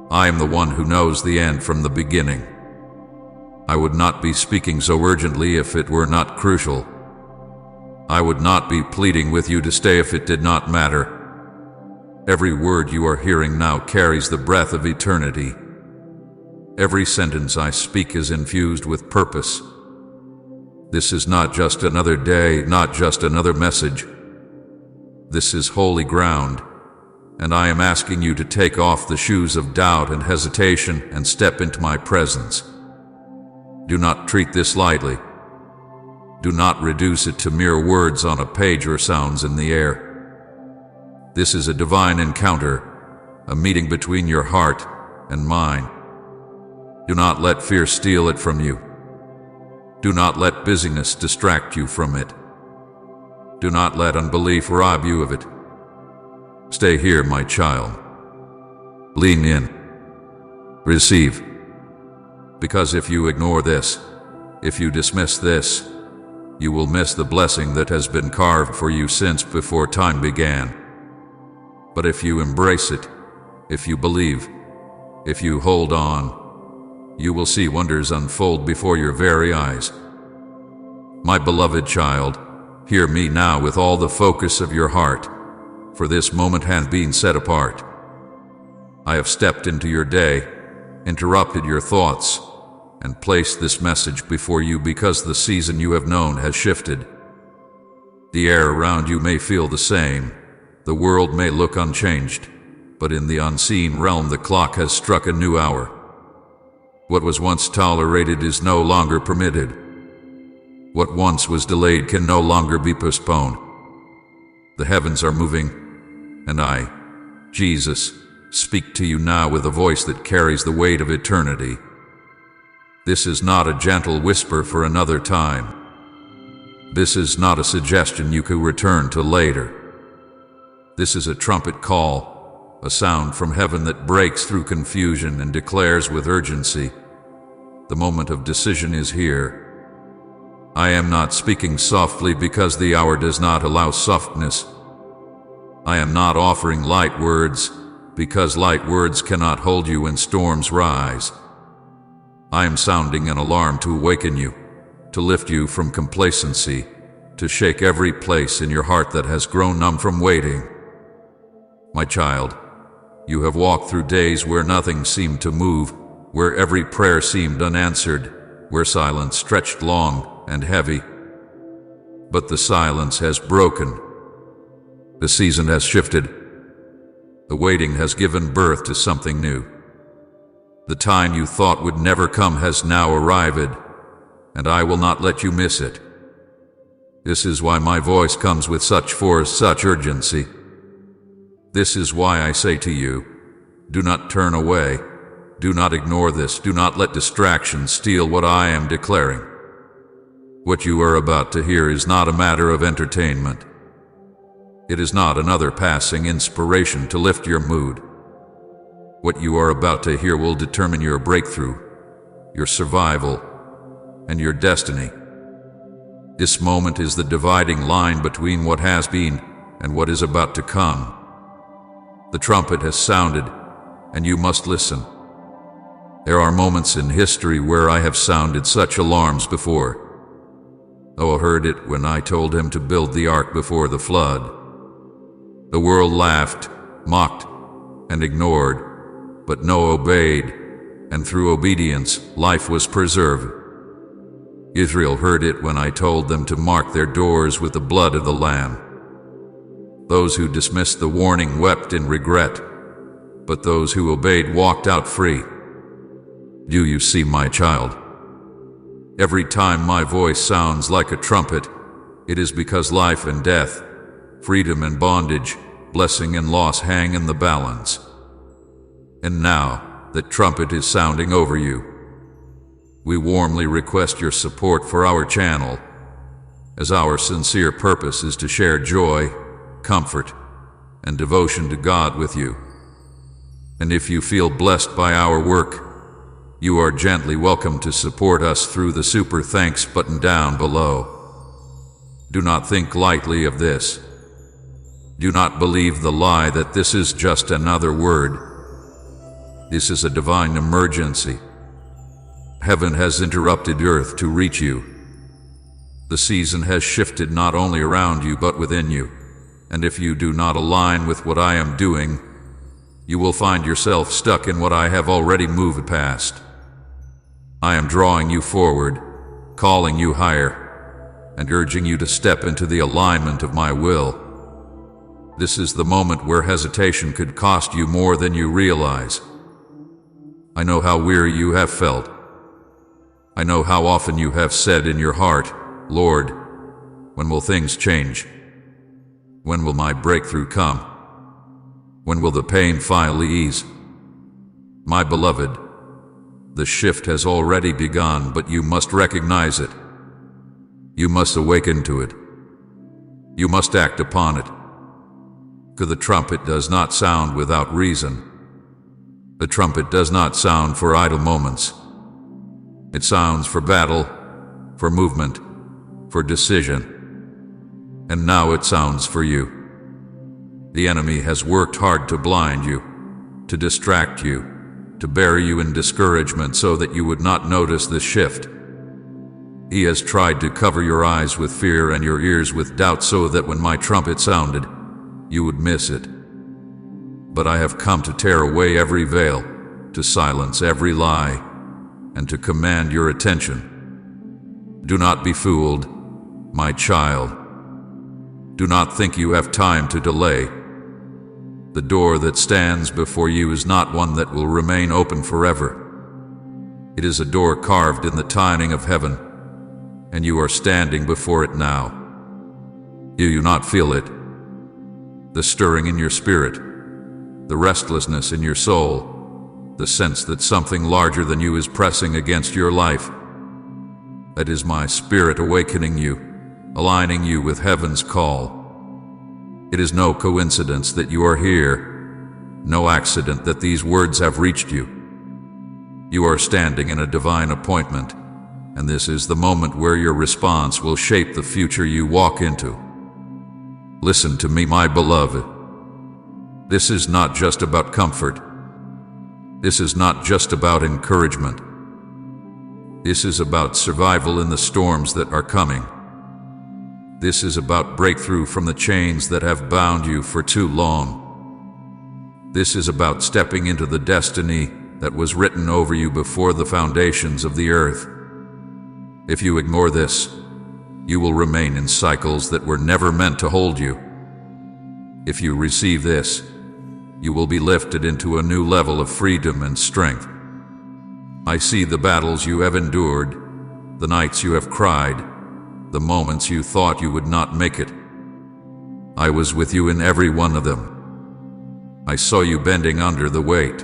I am the one who knows the end from the beginning. I would not be speaking so urgently if it were not crucial. I would not be pleading with you to stay if it did not matter. Every word you are hearing now carries the breath of eternity. Every sentence I speak is infused with purpose. This is not just another day, not just another message. This is holy ground, and I am asking you to take off the shoes of doubt and hesitation and step into my presence. Do not treat this lightly. Do not reduce it to mere words on a page or sounds in the air. This is a divine encounter, a meeting between your heart and mine. Do not let fear steal it from you. Do not let busyness distract you from it. Do not let unbelief rob you of it. Stay here, my child. Lean in. Receive. Because if you ignore this, if you dismiss this, you will miss the blessing that has been carved for you since before time began. But if you embrace it, if you believe, if you hold on, you will see wonders unfold before your very eyes. My beloved child, hear me now with all the focus of your heart, for this moment has been set apart. I have stepped into your day, interrupted your thoughts, and placed this message before you because the season you have known has shifted. The air around you may feel the same, the world may look unchanged, but in the unseen realm the clock has struck a new hour. What was once tolerated is no longer permitted. What once was delayed can no longer be postponed. The heavens are moving, and I, Jesus, speak to you now with a voice that carries the weight of eternity. This is not a gentle whisper for another time. This is not a suggestion you could return to later. This is a trumpet call, a sound from heaven that breaks through confusion and declares with urgency, the moment of decision is here. I am not speaking softly because the hour does not allow softness. I am not offering light words because light words cannot hold you when storms rise. I am sounding an alarm to awaken you, to lift you from complacency, to shake every place in your heart that has grown numb from waiting. My child, you have walked through days where nothing seemed to move, where every prayer seemed unanswered, where silence stretched long and heavy. But the silence has broken. The season has shifted. The waiting has given birth to something new. The time you thought would never come has now arrived, and I will not let you miss it. This is why my voice comes with such force, such urgency. This is why I say to you, do not turn away. Do not ignore this. Do not let distraction steal what I am declaring. What you are about to hear is not a matter of entertainment. It is not another passing inspiration to lift your mood. What you are about to hear will determine your breakthrough, your survival, and your destiny. This moment is the dividing line between what has been and what is about to come. The trumpet has sounded, and you must listen. There are moments in history where I have sounded such alarms before. Noah heard it when I told him to build the ark before the flood. The world laughed, mocked, and ignored, but Noah obeyed, and through obedience, life was preserved. Israel heard it when I told them to mark their doors with the blood of the Lamb. Those who dismissed the warning wept in regret, but those who obeyed walked out free. Do you see, my child? Every time my voice sounds like a trumpet, it is because life and death, freedom and bondage, blessing and loss hang in the balance. And now that trumpet is sounding over you, we warmly request your support for our channel, as our sincere purpose is to share joy, comfort, and devotion to God with you. And if you feel blessed by our work, you are gently welcome to support us through the Super Thanks button down below. Do not think lightly of this. Do not believe the lie that this is just another word. This is a divine emergency. Heaven has interrupted earth to reach you. The season has shifted not only around you but within you, and if you do not align with what I am doing, you will find yourself stuck in what I have already moved past. I am drawing you forward, calling you higher, and urging you to step into the alignment of my will. This is the moment where hesitation could cost you more than you realize. I know how weary you have felt. I know how often you have said in your heart, Lord, when will things change? When will my breakthrough come? When will the pain finally ease? My beloved, the shift has already begun, but you must recognize it. You must awaken to it. You must act upon it. For the trumpet does not sound without reason. The trumpet does not sound for idle moments. It sounds for battle, for movement, for decision. And now it sounds for you. The enemy has worked hard to blind you, to distract you, to bury you in discouragement so that you would not notice this shift. He has tried to cover your eyes with fear and your ears with doubt so that when my trumpet sounded, you would miss it. But I have come to tear away every veil, to silence every lie, and to command your attention. Do not be fooled, my child. Do not think you have time to delay. The door that stands before you is not one that will remain open forever. It is a door carved in the timing of heaven, and you are standing before it now. Do you not feel it? The stirring in your spirit, the restlessness in your soul, the sense that something larger than you is pressing against your life. That is my spirit awakening you, aligning you with heaven's call. It is no coincidence that you are here, no accident that these words have reached you. You are standing in a divine appointment, and this is the moment where your response will shape the future you walk into. Listen to me, my beloved. This is not just about comfort. This is not just about encouragement. This is about survival in the storms that are coming. This is about breakthrough from the chains that have bound you for too long. This is about stepping into the destiny that was written over you before the foundations of the earth. If you ignore this, you will remain in cycles that were never meant to hold you. If you receive this, you will be lifted into a new level of freedom and strength. I see the battles you have endured, the nights you have cried, the moments you thought you would not make it. I was with you in every one of them. I saw you bending under the weight,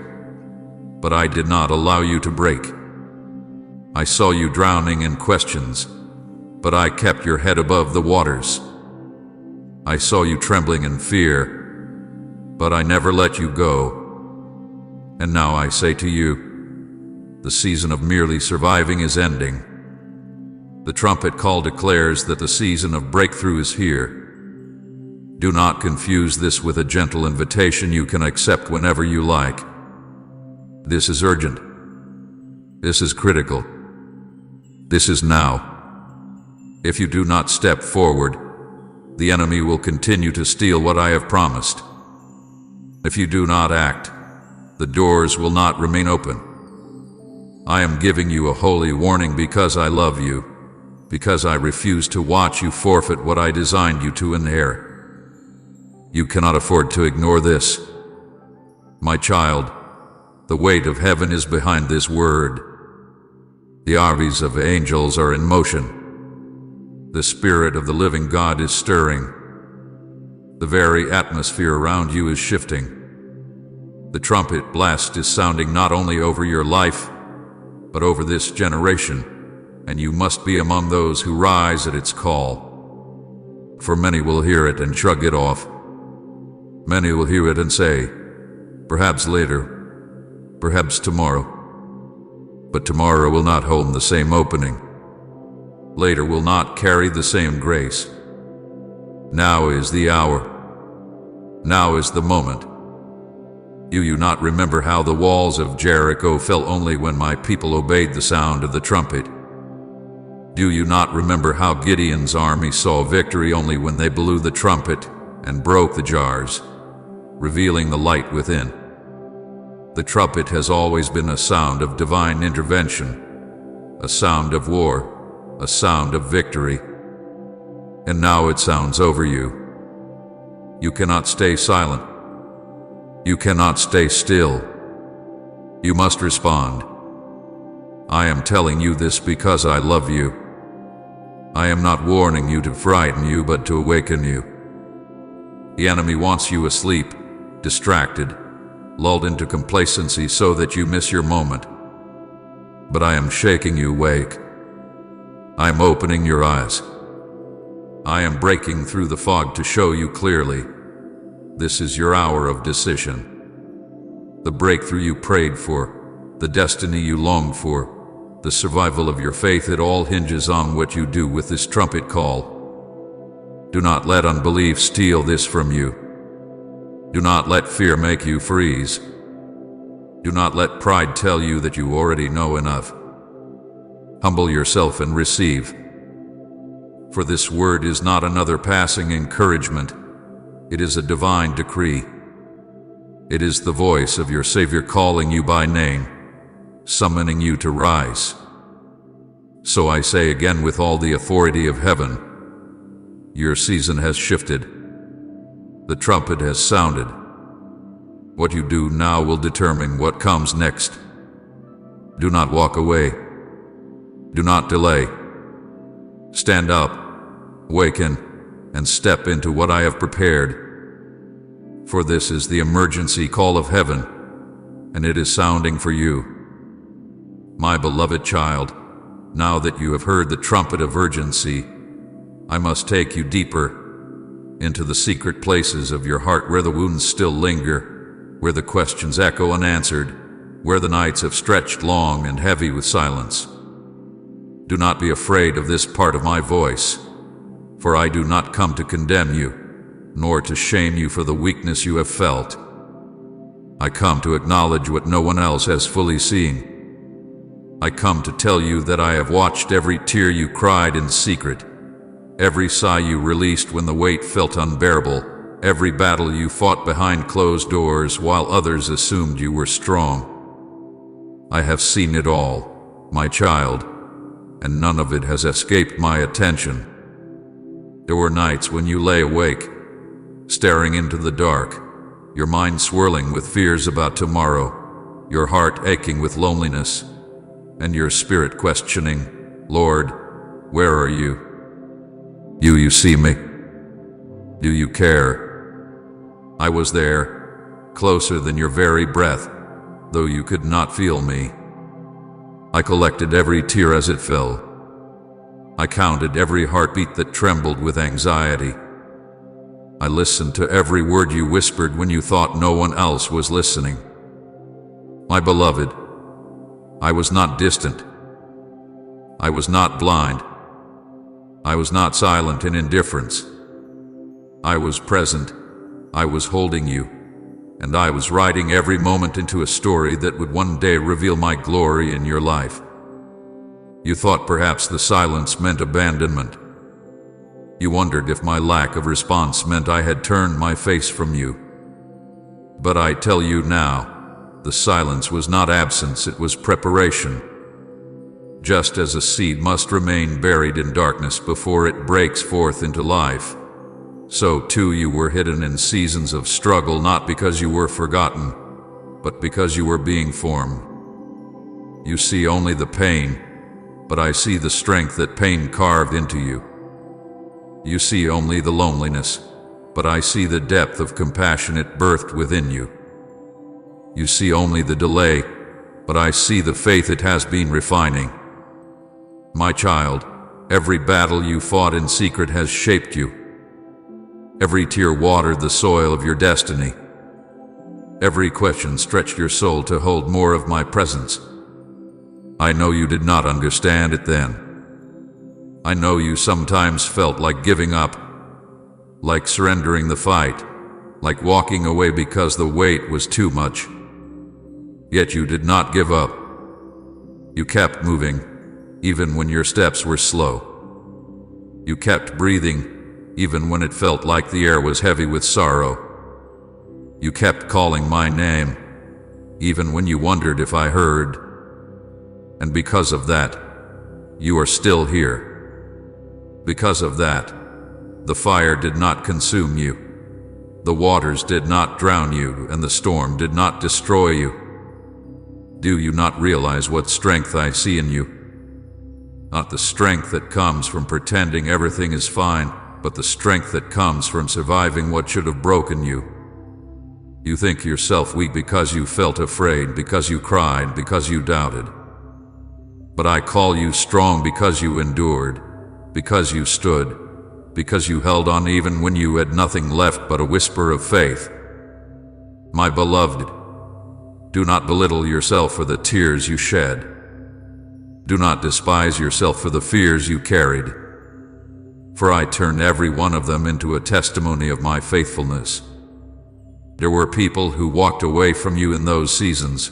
but I did not allow you to break. I saw you drowning in questions, but I kept your head above the waters. I saw you trembling in fear, but I never let you go. And now I say to you, the season of merely surviving is ending. The trumpet call declares that the season of breakthrough is here. Do not confuse this with a gentle invitation you can accept whenever you like. This is urgent. This is critical. This is now. If you do not step forward, the enemy will continue to steal what I have promised. If you do not act, the doors will not remain open. I am giving you a holy warning because I love you, because I refuse to watch you forfeit what I designed you to inherit. You cannot afford to ignore this. My child, the weight of heaven is behind this word. The armies of angels are in motion. The Spirit of the living God is stirring. The very atmosphere around you is shifting. The trumpet blast is sounding not only over your life, but over this generation, and you must be among those who rise at its call. For many will hear it and shrug it off. Many will hear it and say, perhaps later, perhaps tomorrow. But tomorrow will not hold the same opening. Later will not carry the same grace. Now is the hour. Now is the moment. Do you not remember how the walls of Jericho fell only when my people obeyed the sound of the trumpet? Do you not remember how Gideon's army saw victory only when they blew the trumpet and broke the jars, revealing the light within? The trumpet has always been a sound of divine intervention, a sound of war, a sound of victory. And now it sounds over you. You cannot stay silent. You cannot stay still. You must respond. I am telling you this because I love you. I am not warning you to frighten you, but to awaken you. The enemy wants you asleep, distracted, lulled into complacency so that you miss your moment. But I am shaking you awake. I am opening your eyes. I am breaking through the fog to show you clearly. This is your hour of decision. The breakthrough you prayed for, the destiny you longed for, the survival of your faith, it all hinges on what you do with this trumpet call. Do not let unbelief steal this from you. Do not let fear make you freeze. Do not let pride tell you that you already know enough. Humble yourself and receive. For this word is not another passing encouragement. It is a divine decree. It is the voice of your Savior calling you by name, summoning you to rise. So I say again with all the authority of heaven, your season has shifted. The trumpet has sounded. What you do now will determine what comes next. Do not walk away. Do not delay. Stand up, awaken, and step into what I have prepared. For this is the emergency call of heaven, and it is sounding for you. My beloved child, now that you have heard the trumpet of urgency, I must take you deeper into the secret places of your heart where the wounds still linger, where the questions echo unanswered, where the nights have stretched long and heavy with silence. Do not be afraid of this part of my voice, for I do not come to condemn you, nor to shame you for the weakness you have felt. I come to acknowledge what no one else has fully seen. I come to tell you that I have watched every tear you cried in secret, every sigh you released when the weight felt unbearable, every battle you fought behind closed doors while others assumed you were strong. I have seen it all, my child, and none of it has escaped my attention. There were nights when you lay awake, staring into the dark, your mind swirling with fears about tomorrow, your heart aching with loneliness, and your spirit questioning, Lord, where are you? Do you see me? Do you care? I was there, closer than your very breath, though you could not feel me. I collected every tear as it fell. I counted every heartbeat that trembled with anxiety. I listened to every word you whispered when you thought no one else was listening. My beloved, I was not distant. I was not blind. I was not silent in indifference. I was present. I was holding you. And I was writing every moment into a story that would one day reveal my glory in your life. You thought perhaps the silence meant abandonment. You wondered if my lack of response meant I had turned my face from you. But I tell you now, the silence was not absence, it was preparation. Just as a seed must remain buried in darkness before it breaks forth into life, so too you were hidden in seasons of struggle, not because you were forgotten, but because you were being formed. You see only the pain, but I see the strength that pain carved into you. You see only the loneliness, but I see the depth of compassion it birthed within you. You see only the delay, but I see the faith it has been refining. My child, every battle you fought in secret has shaped you. Every tear watered the soil of your destiny. Every question stretched your soul to hold more of my presence. I know you did not understand it then. I know you sometimes felt like giving up, like surrendering the fight, like walking away because the weight was too much. Yet you did not give up. You kept moving, even when your steps were slow. You kept breathing, even when it felt like the air was heavy with sorrow. You kept calling my name, even when you wondered if I heard. And because of that, you are still here. Because of that, the fire did not consume you. The waters did not drown you, and the storm did not destroy you. Do you not realize what strength I see in you? Not the strength that comes from pretending everything is fine, but the strength that comes from surviving what should have broken you. You think yourself weak because you felt afraid, because you cried, because you doubted. But I call you strong because you endured, because you stood, because you held on even when you had nothing left but a whisper of faith. My beloved, do not belittle yourself for the tears you shed. Do not despise yourself for the fears you carried. For I turned every one of them into a testimony of my faithfulness. There were people who walked away from you in those seasons.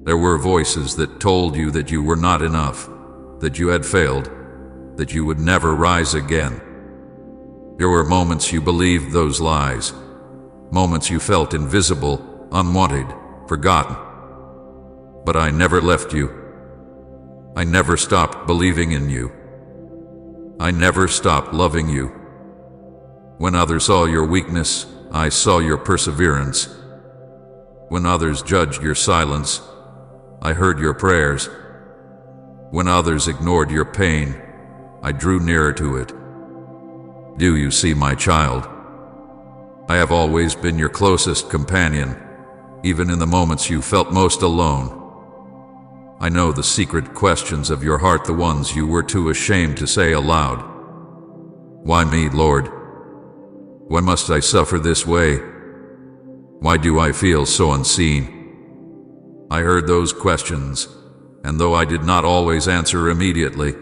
There were voices that told you that you were not enough, that you had failed, that you would never rise again. There were moments you believed those lies, moments you felt invisible, unwanted, forgotten. But I never left you. I never stopped believing in you. I never stopped loving you. When others saw your weakness, I saw your perseverance. When others judged your silence, I heard your prayers. When others ignored your pain, I drew nearer to it. Do you see, my child? I have always been your closest companion, even in the moments you felt most alone. I know the secret questions of your heart, the ones you were too ashamed to say aloud. Why me, Lord? Why must I suffer this way? Why do I feel so unseen? I heard those questions, and though I did not always answer immediately,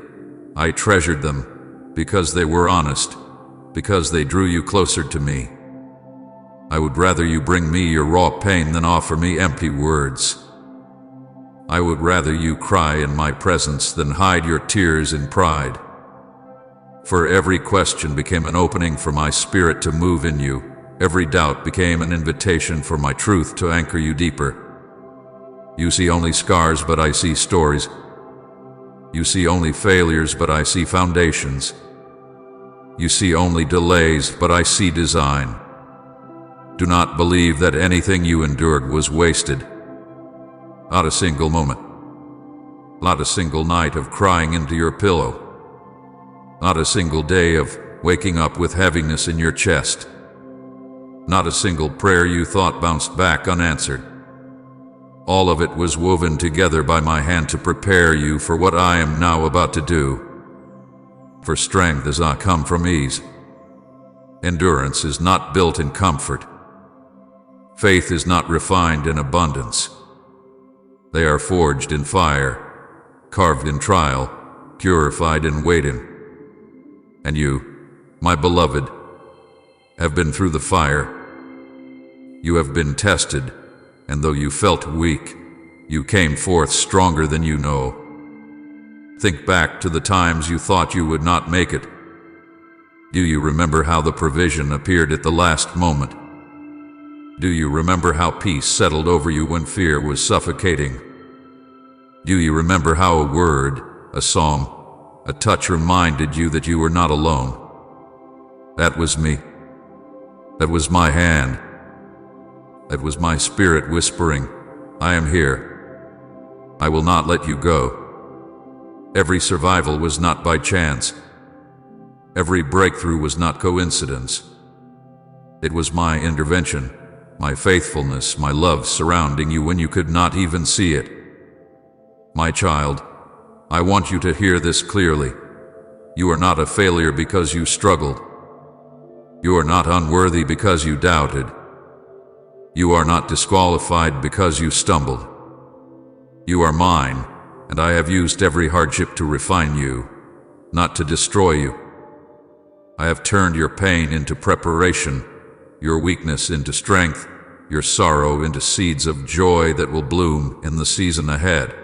I treasured them because they were honest, because they drew you closer to me. I would rather you bring me your raw pain than offer me empty words. I would rather you cry in my presence than hide your tears in pride. For every question became an opening for my spirit to move in you. Every doubt became an invitation for my truth to anchor you deeper. You see only scars, but I see stories. You see only failures, but I see foundations. You see only delays, but I see design. Do not believe that anything you endured was wasted. Not a single moment. Not a single night of crying into your pillow. Not a single day of waking up with heaviness in your chest. Not a single prayer you thought bounced back unanswered. All of it was woven together by my hand to prepare you for what I am now about to do. For strength does not come from ease. Endurance is not built in comfort. Faith is not refined in abundance. They are forged in fire, carved in trial, purified in waiting. And you, my beloved, have been through the fire. You have been tested, and though you felt weak, you came forth stronger than you know. Think back to the times you thought you would not make it. Do you remember how the provision appeared at the last moment? Do you remember how peace settled over you when fear was suffocating? Do you remember how a word, a song, a touch reminded you that you were not alone? That was me. That was my hand. That was my spirit whispering, I am here. I will not let you go. Every survival was not by chance. Every breakthrough was not coincidence. It was my intervention, my faithfulness, my love surrounding you when you could not even see it. My child, I want you to hear this clearly. You are not a failure because you struggled. You are not unworthy because you doubted. You are not disqualified because you stumbled. You are mine, and I have used every hardship to refine you, not to destroy you. I have turned your pain into preparation, your weakness into strength, your sorrow into seeds of joy that will bloom in the season ahead.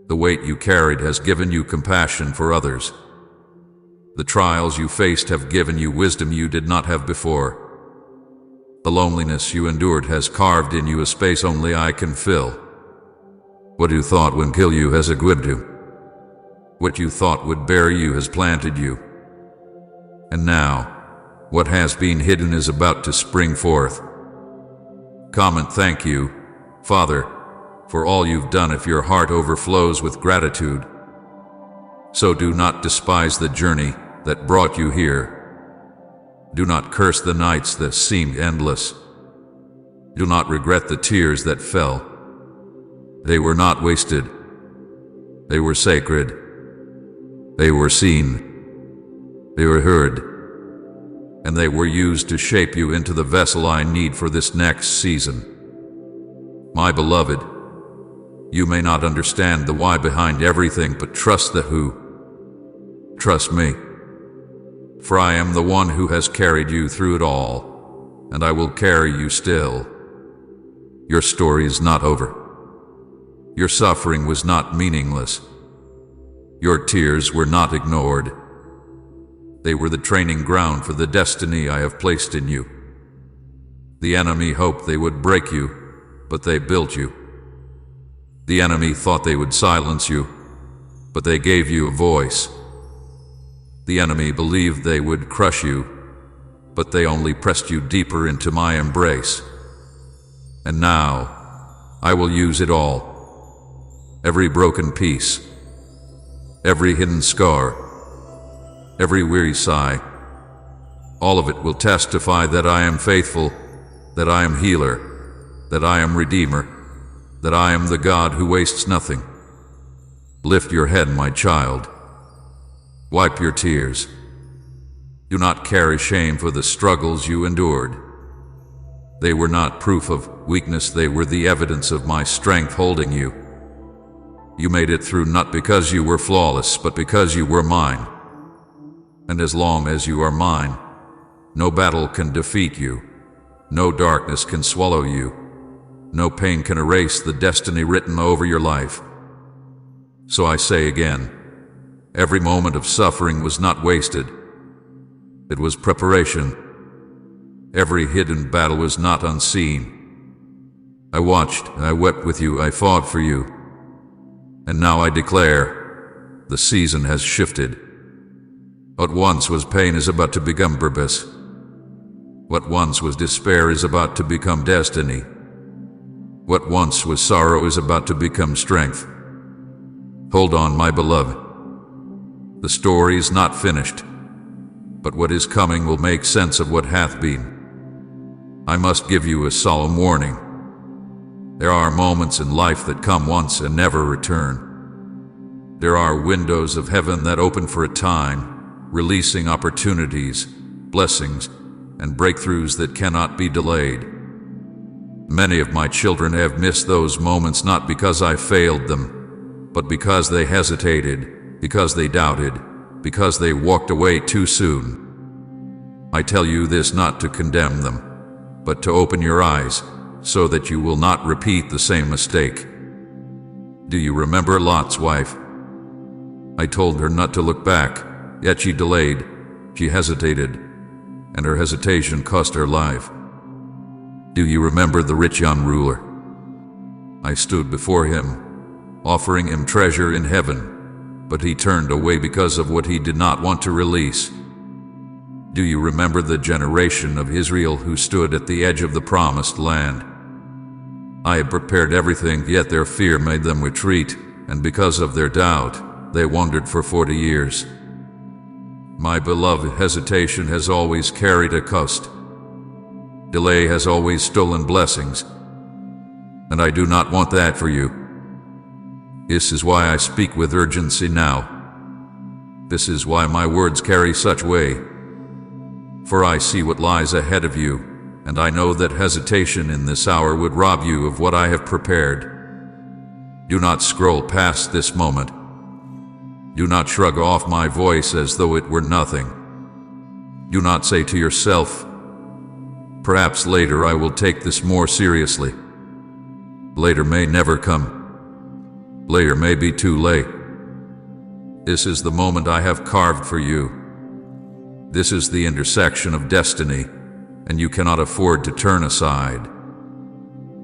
The weight you carried has given you compassion for others. The trials you faced have given you wisdom you did not have before. The loneliness you endured has carved in you a space only I can fill. What you thought would kill you has equipped you. What you thought would bury you has planted you. And now, what has been hidden is about to spring forth. Come and thank you, Father, for all you've done if your heart overflows with gratitude. So do not despise the journey that brought you here. Do not curse the nights that seemed endless. Do not regret the tears that fell. They were not wasted. They were sacred. They were seen. They were heard. And they were used to shape you into the vessel I need for this next season. My beloved, you may not understand the why behind everything, but trust the who. Trust me. For I am the one who has carried you through it all, and I will carry you still. Your story is not over. Your suffering was not meaningless. Your tears were not ignored. They were the training ground for the destiny I have placed in you. The enemy hoped they would break you, but they built you. The enemy thought they would silence you, but they gave you a voice. The enemy believed they would crush you, but they only pressed you deeper into my embrace. And now, I will use it all. Every broken piece, every hidden scar, every weary sigh, all of it will testify that I am faithful, that I am healer, that I am redeemer, that I am the God who wastes nothing. Lift your head, my child. Wipe your tears. Do not carry shame for the struggles you endured. They were not proof of weakness, they were the evidence of my strength holding you. You made it through not because you were flawless, but because you were mine. And as long as you are mine, no battle can defeat you. No darkness can swallow you. No pain can erase the destiny written over your life. So I say again, every moment of suffering was not wasted. It was preparation. Every hidden battle was not unseen. I watched and I wept with you, I fought for you. And now I declare, the season has shifted. What once was pain is about to become purpose. What once was despair is about to become destiny. What once was sorrow is about to become strength. Hold on, my beloved. The story is not finished, but what is coming will make sense of what hath been. I must give you a solemn warning. There are moments in life that come once and never return. There are windows of heaven that open for a time, releasing opportunities, blessings, and breakthroughs that cannot be delayed. Many of my children have missed those moments not because I failed them, but because they hesitated, because they doubted, because they walked away too soon. I tell you this not to condemn them, but to open your eyes so that you will not repeat the same mistake. Do you remember Lot's wife? I told her not to look back, yet she delayed, she hesitated, and her hesitation cost her life. Do you remember the rich young ruler? I stood before him, offering him treasure in heaven, but he turned away because of what he did not want to release. Do you remember the generation of Israel who stood at the edge of the promised land? I had prepared everything, yet their fear made them retreat, and because of their doubt, they wandered for 40 years. My beloved, hesitation has always carried a cost. Delay has always stolen blessings, and I do not want that for you. This is why I speak with urgency now. This is why my words carry such weight. For I see what lies ahead of you, and I know that hesitation in this hour would rob you of what I have prepared. Do not scroll past this moment. Do not shrug off my voice as though it were nothing. Do not say to yourself, "Perhaps later I will take this more seriously." Later may never come. Later may be too late. This is the moment I have carved for you. This is the intersection of destiny, and you cannot afford to turn aside.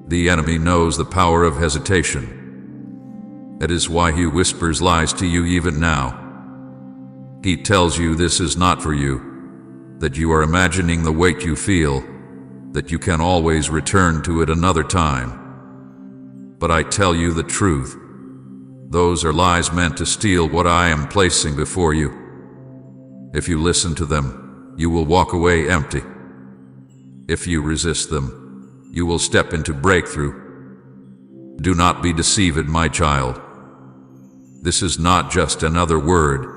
The enemy knows the power of hesitation. That is why he whispers lies to you even now. He tells you this is not for you, that you are imagining the weight you feel, that you can always return to it another time. But I tell you the truth. Those are lies meant to steal what I am placing before you. If you listen to them, you will walk away empty. If you resist them, you will step into breakthrough. Do not be deceived, my child. This is not just another word.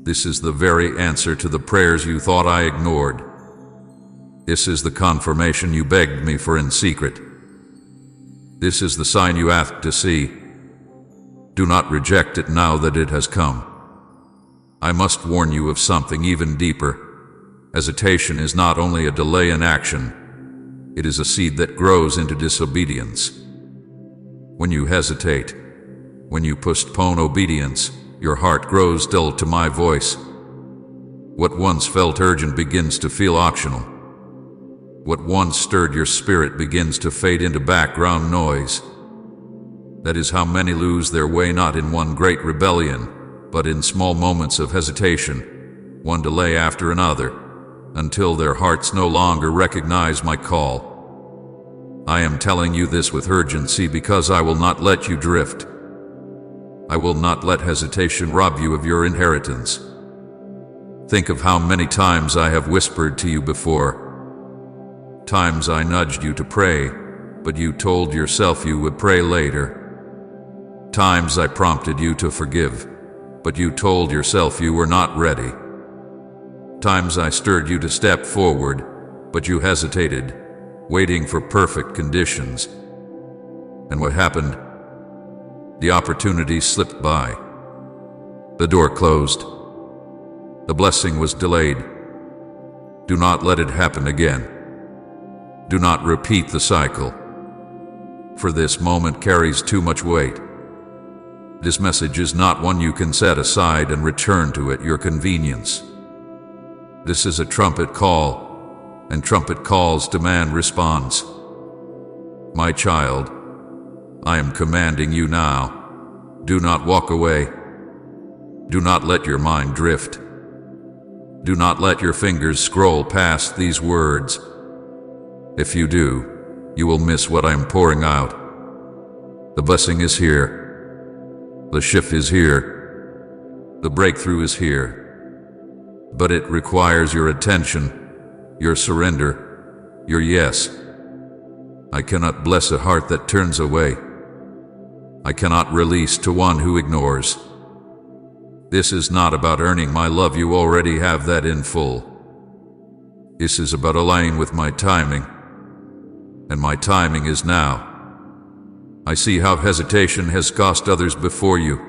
This is the very answer to the prayers you thought I ignored. This is the confirmation you begged me for in secret. This is the sign you asked to see. Do not reject it now that it has come. I must warn you of something even deeper. Hesitation is not only a delay in action, it is a seed that grows into disobedience. When you hesitate, when you postpone obedience, your heart grows dull to my voice. What once felt urgent begins to feel optional. What once stirred your spirit begins to fade into background noise. That is how many lose their way, not in one great rebellion, but in small moments of hesitation, one delay after another, until their hearts no longer recognize my call. I am telling you this with urgency because I will not let you drift. I will not let hesitation rob you of your inheritance. Think of how many times I have whispered to you before. Times I nudged you to pray, but you told yourself you would pray later. Times I prompted you to forgive, but you told yourself you were not ready. Times I stirred you to step forward, but you hesitated, waiting for perfect conditions. And what happened? The opportunity slipped by. The door closed. The blessing was delayed. Do not let it happen again. Do not repeat the cycle, for this moment carries too much weight. This message is not one you can set aside and return to at your convenience. This is a trumpet call, and trumpet calls demand response. My child, I am commanding you now. Do not walk away. Do not let your mind drift. Do not let your fingers scroll past these words. If you do, you will miss what I am pouring out. The blessing is here. The shift is here. The breakthrough is here. But it requires your attention, your surrender, your yes. I cannot bless a heart that turns away. I cannot release to one who ignores. This is not about earning my love, you already have that in full. This is about aligning with my timing, and my timing is now. I see how hesitation has cost others before you.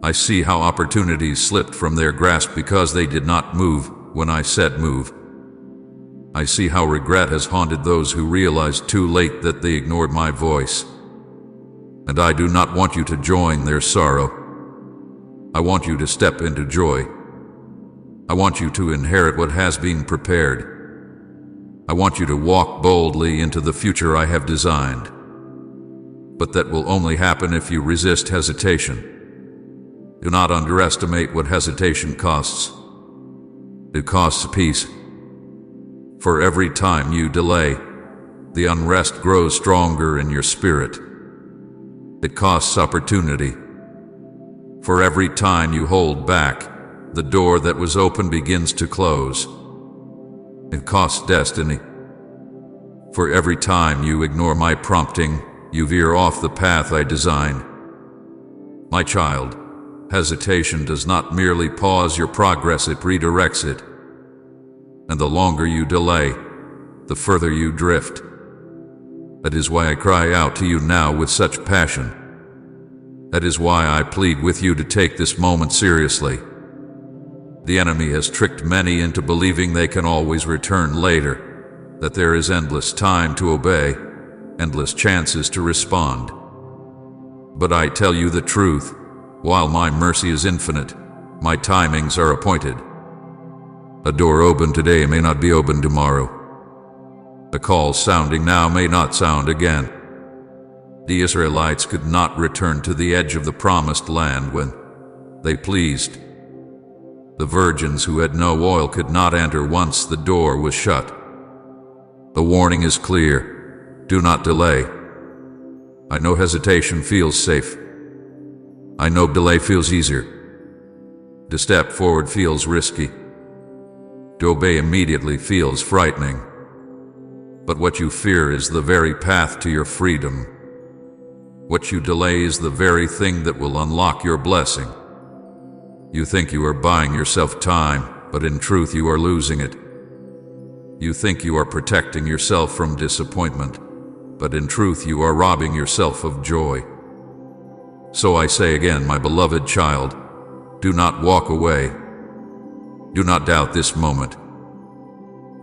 I see how opportunities slipped from their grasp because they did not move when I said move. I see how regret has haunted those who realized too late that they ignored my voice. And I do not want you to join their sorrow. I want you to step into joy. I want you to inherit what has been prepared. I want you to walk boldly into the future I have designed. But that will only happen if you resist hesitation. Do not underestimate what hesitation costs. It costs peace. For every time you delay, the unrest grows stronger in your spirit. It costs opportunity. For every time you hold back, the door that was open begins to close. It costs destiny. For every time you ignore my prompting, you veer off the path I design. My child, hesitation does not merely pause your progress, it redirects it. And the longer you delay, the further you drift. That is why I cry out to you now with such passion. That is why I plead with you to take this moment seriously. The enemy has tricked many into believing they can always return later, that there is endless time to obey, endless chances to respond. But I tell you the truth, while my mercy is infinite, my timings are appointed. A door opened today may not be opened tomorrow. A call sounding now may not sound again. The Israelites could not return to the edge of the promised land when they pleased. The virgins who had no oil could not enter once the door was shut. The warning is clear. Do not delay. I know hesitation feels safe. I know delay feels easier. To step forward feels risky. To obey immediately feels frightening. But what you fear is the very path to your freedom. What you delay is the very thing that will unlock your blessing. You think you are buying yourself time, but in truth you are losing it. You think you are protecting yourself from disappointment, but in truth you are robbing yourself of joy. So I say again, my beloved child, do not walk away. Do not doubt this moment.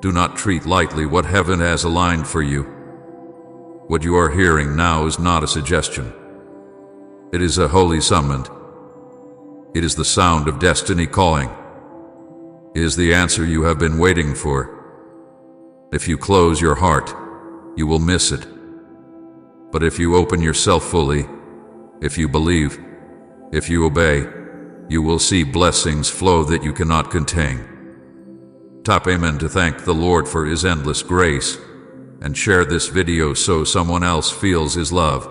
Do not treat lightly what heaven has aligned for you. What you are hearing now is not a suggestion. It is a holy summons. It is the sound of destiny calling. It is the answer you have been waiting for. If you close your heart, you will miss it. But if you open yourself fully, if you believe, if you obey, you will see blessings flow that you cannot contain. Tap amen to thank the Lord for His endless grace, and share this video so someone else feels His love.